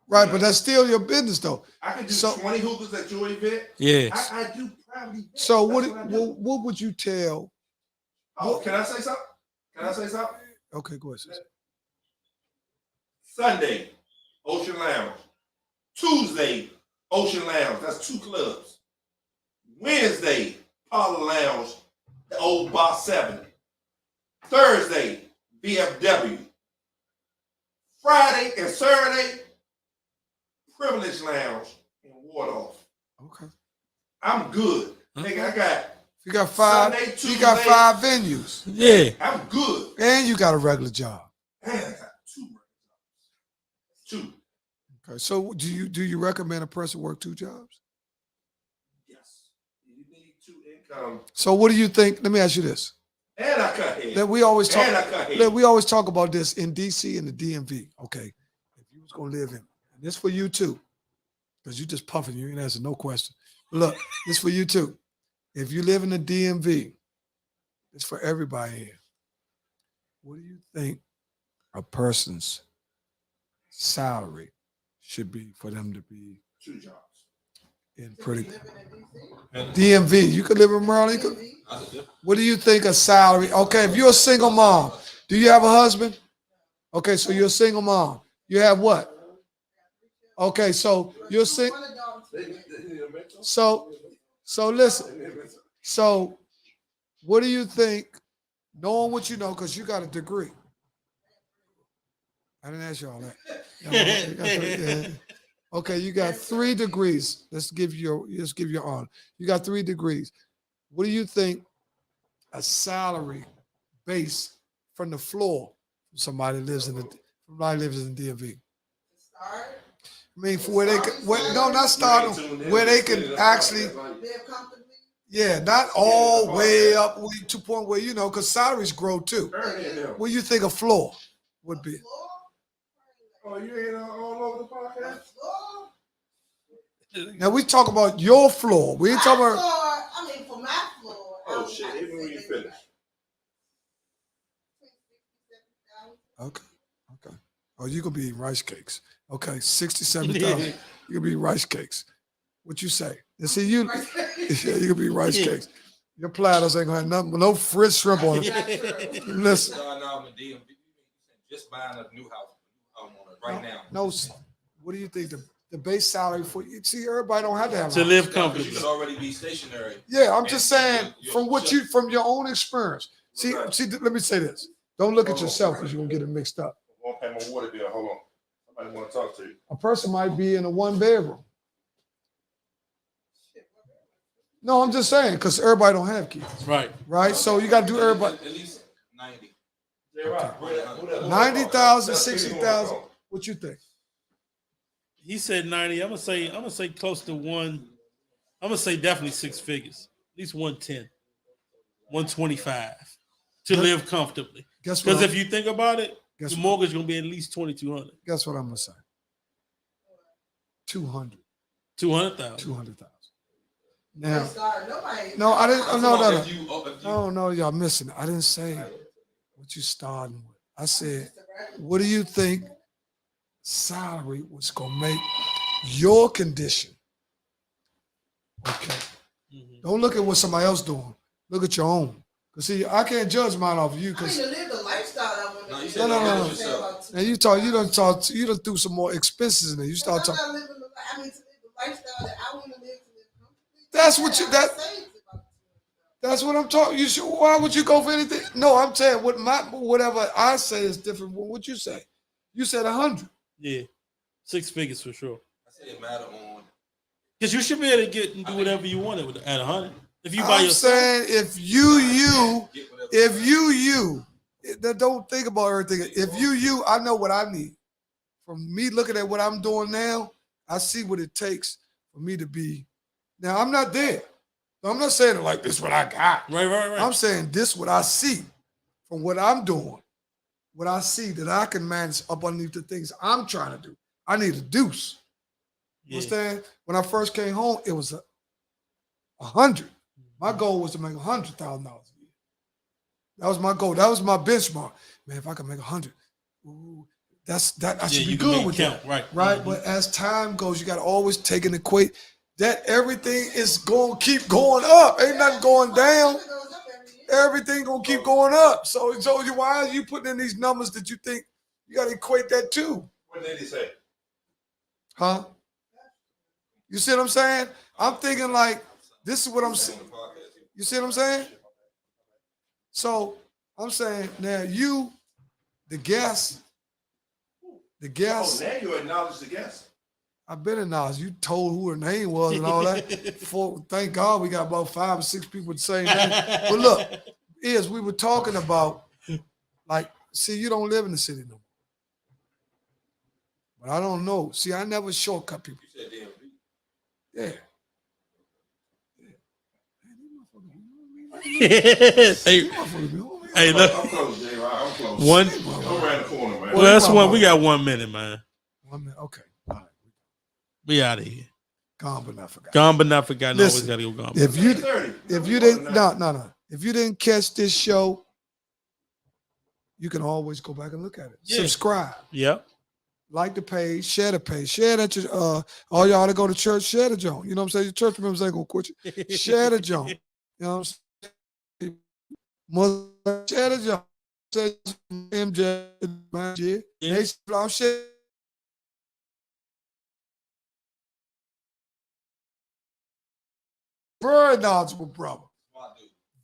Right, but that's still your business though. I can do So- 20 hookahs at your event. Yes. I do private events. So That's what I do. what would you tell? Oh, can I say something? Can I say something? Okay, go ahead. Sis. Sunday, Ocean Lounge. Tuesday, Ocean Lounge. That's 2 clubs. Wednesday, Parlor Lounge, the old Boss 7. Thursday, VFW. Friday and Saturday, Privilege Lounge in Wardolph. Okay. I'm good. Nigga, I got You got five. Sunday, You got Tuesday. 5 venues, Yeah. I'm good. and you got a regular job. Man, I got 2 regular jobs. 2. Okay. So do you recommend a person work 2 jobs? Yes. You need 2 income. So what do you think? Let me ask you this. And I cut head. That we always talk. And I cut head. That we always talk about this in DC and the DMV. Okay, if you was gonna live in, and this for you too, because you just puffing, you ain't answering no question. Look, this for you too. If you live in the DMV, it's for everybody here. What do you think a person's salary should be for them to be 2 jobs. in pretty Living in DC? DMV? You could live in Maryland. You could, DMV? what do you think a salary? Okay, if you're a single mom, do you have a husband? Okay, so you're a single mom. You have what? Okay, so you're single. One adult, 2 men. So listen. So what do you think, knowing what you know, because you got a degree? I didn't ask you all that. Yeah. Okay, you got 3 degrees. Let's give you your honor. You got 3 degrees. What do you think a salary base from the floor from somebody lives in the DMV? Start, I mean, for where they could, no, not starting, where they can actually, live comfortably. yeah, not all way up to the point where, because salaries grow too. What do you think a floor would be? Oh, you ain't all over the podcast? Now we talk about your floor. We ain't talking about. I mean, for my floor. Oh, shit, even when you finish. Okay. Oh, you could be eating rice cakes. Okay, 60, 70,000. You could be eating rice cakes. What you say? You see, you could be eating rice cakes. Your platters ain't gonna have nothing, no fried shrimp on it. Listen. No, DMV, just buying a new house right now. No, what do you think the base salary for you? See, everybody don't have to have a To house. live You comfortably. should already be stationary. Yeah, I'm just saying Your- from your own experience. See, let me say this. Don't look at yourself because you're gonna get it mixed up. I want to pay my water bill. Hold on. Somebody want to talk to you. A person might be in a 1-bedroom. No, I'm just saying because everybody don't have kids, Right. right? So you got to do everybody. At least 90. 90,000, 60,000. What you think? He said 90. I'm gonna say close to 1. I'm gonna say definitely 6 figures. At least 110. 125 to live comfortably. Guess what? Because if you think about it, Guess the what? mortgage gonna be at least 2,200. Guess what I'm gonna say? 200. 200,000. 200,000. Now, Nobody. no, I didn't. No. If you- No, y'all missing it. I didn't say what you starting with. I said, what do you think salary was gonna make your condition? Okay. Don't look at what somebody else doing. Look at your own. Cause see, I can't judge mine off of you. Cause to live the lifestyle I want to No, you live. said No. don't get yourself. and you done threw some more expenses in there. You start I'm talking. not living to live the lifestyle that I want to live comfortably. That's what you I that. saved about That's what I'm talking. You should. Why would you go for anything? No, I'm saying whatever I say is different from what you say. You said 100. Yeah, 6 figures for sure. I say it matter on. Because you should be able to get and do whatever you want at 100. If you buy I'm yourself. saying if you, don't think about everything. If you, I know what I need. From me looking at what I'm doing now, I see what it takes for me to be. Now I'm not there. I'm not saying it like this what I got. Right. I'm saying this what I see from what I'm doing. What I see that I can manage up underneath the things I'm trying to do. I need a deuce. You understand? When I first came home, it was 100. My goal was to make $100,000 a year. That was my goal. That was my benchmark. Man, if I can make 100, I should be good with that. Right. Right. But as time goes, you got to always take and equate that everything is going to keep going up. Ain't nothing going down. Everything gonna keep going up. So why are you putting in these numbers that you think you got to equate that to? What did he say? Huh? You see what I'm saying? I'm thinking like this is what I'm saying. You see what I'm saying? So I'm saying now the guest. Oh, now you acknowledge the guest. I've been acknowledged. You told who her name was and all that. Thank God we got about 5 or 6 people with the same name. But look, we were talking about, like, see, you don't live in the city no more. But I don't know. See, I never shortcut people. You said DMV. Yeah. Hey, look. I'm close, J. I'm close. One. Go around the corner, man. Well, that's one. We got 1 minute, man. 1 minute. Okay. All right. We out of here. Gone but not forgotten. Gone but not forgotten. Listen, Always gotta go gone. If you didn't no. If you didn't catch this show, you can always go back and look at it. Yeah. Subscribe. Yep. Like the page, share the page, share that. All y'all that go to church, share the joint. You know what I'm saying? Your church members ain't gonna quit you. Share the joint. You know what I'm saying? Muslim, share the joint. Say MJ, Yeah. I'm share. Very knowledgeable brother.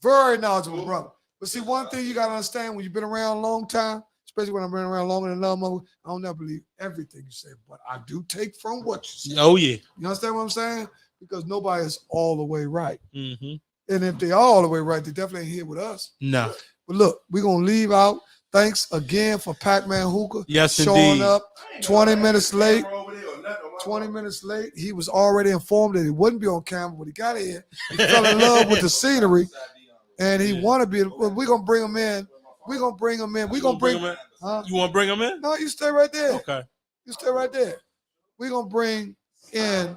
Very knowledgeable brother. But see, one thing you gotta understand when you've been around a long time, especially when I've been around longer than another mother, I don't never believe everything you say, but I do take from what you say. Oh yeah. You understand what I'm saying? Because nobody is all the way right. Mm-hmm. And if they are all the way right, they definitely ain't here with us. No. But look, we're gonna leave out. Thanks again for Pac-Man Hookah showing indeed. Up 20 minutes late. 20 minutes late. He was already informed that he wouldn't be on camera, but he got in. He fell in love with the scenery, and he wanted to be. Well, we're gonna bring him in. We're gonna bring him in. We're gonna bring him in. Huh? You want to bring him in? No, you stay right there. Okay. You stay right there. We're gonna bring in.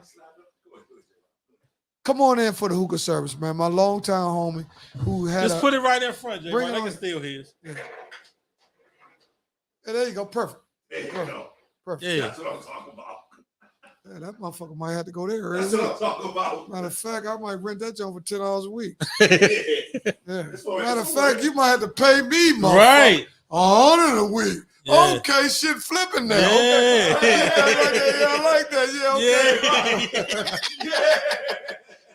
Come on in for the hookah service, man. My longtime homie who had. Just put it right in front, Jay. Bring Right? it I can on. steal his. Yeah. Yeah, there you go. Perfect. There you go. Perfect. Yeah. That's what I'm talking about. Yeah, that motherfucker might have to go there. That's Isn't what it? I'm talking about. Matter of fact, I might rent that joint for $10 a week. Yeah. Yeah. That's what- Matter of fact, you might have to pay me, motherfucker. Right. $100 a week. Yeah. Okay, shit flipping now. Yeah. Okay. I like that. Yeah, okay. Yeah.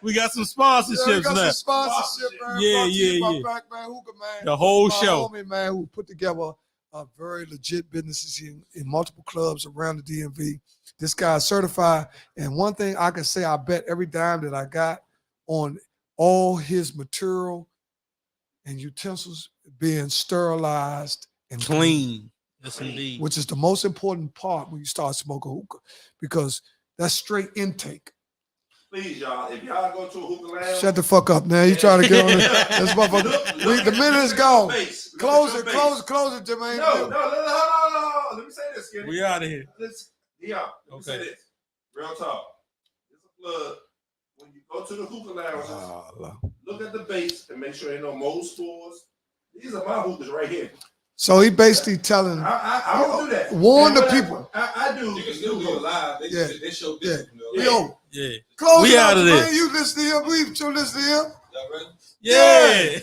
We got some Yeah, we sponsorships got now. some sponsorship, man. Yeah, Brought to you yeah, by Pac-Man Hookah, man. The whole My show. homie, man, who put together a very legit businesses in multiple clubs around the DMV. This guy's certified. And one thing I can say, I bet every dime that I got on all his material and utensils being sterilized and Clean. Yes, indeed. which is the most important part when you start smoking hookah, because that's straight intake. Please, y'all, if y'all go to a hookah lounge, Shut the fuck up, man. You trying to get on this motherfucker. The minute is gone. Close it, Jermaine. No. Let me say this, Skinny. We out of here. Let me say this. Real talk. It's a plug. when you go to the hookah lounges, look at the base and make sure there ain't no mold spores. These are my hookahs right here. So he basically telling I don't do that. Warn the people. I do. You can still be alive. They show this. Yeah. Close We out of man. this. You listen to him. We listen to him. Yeah.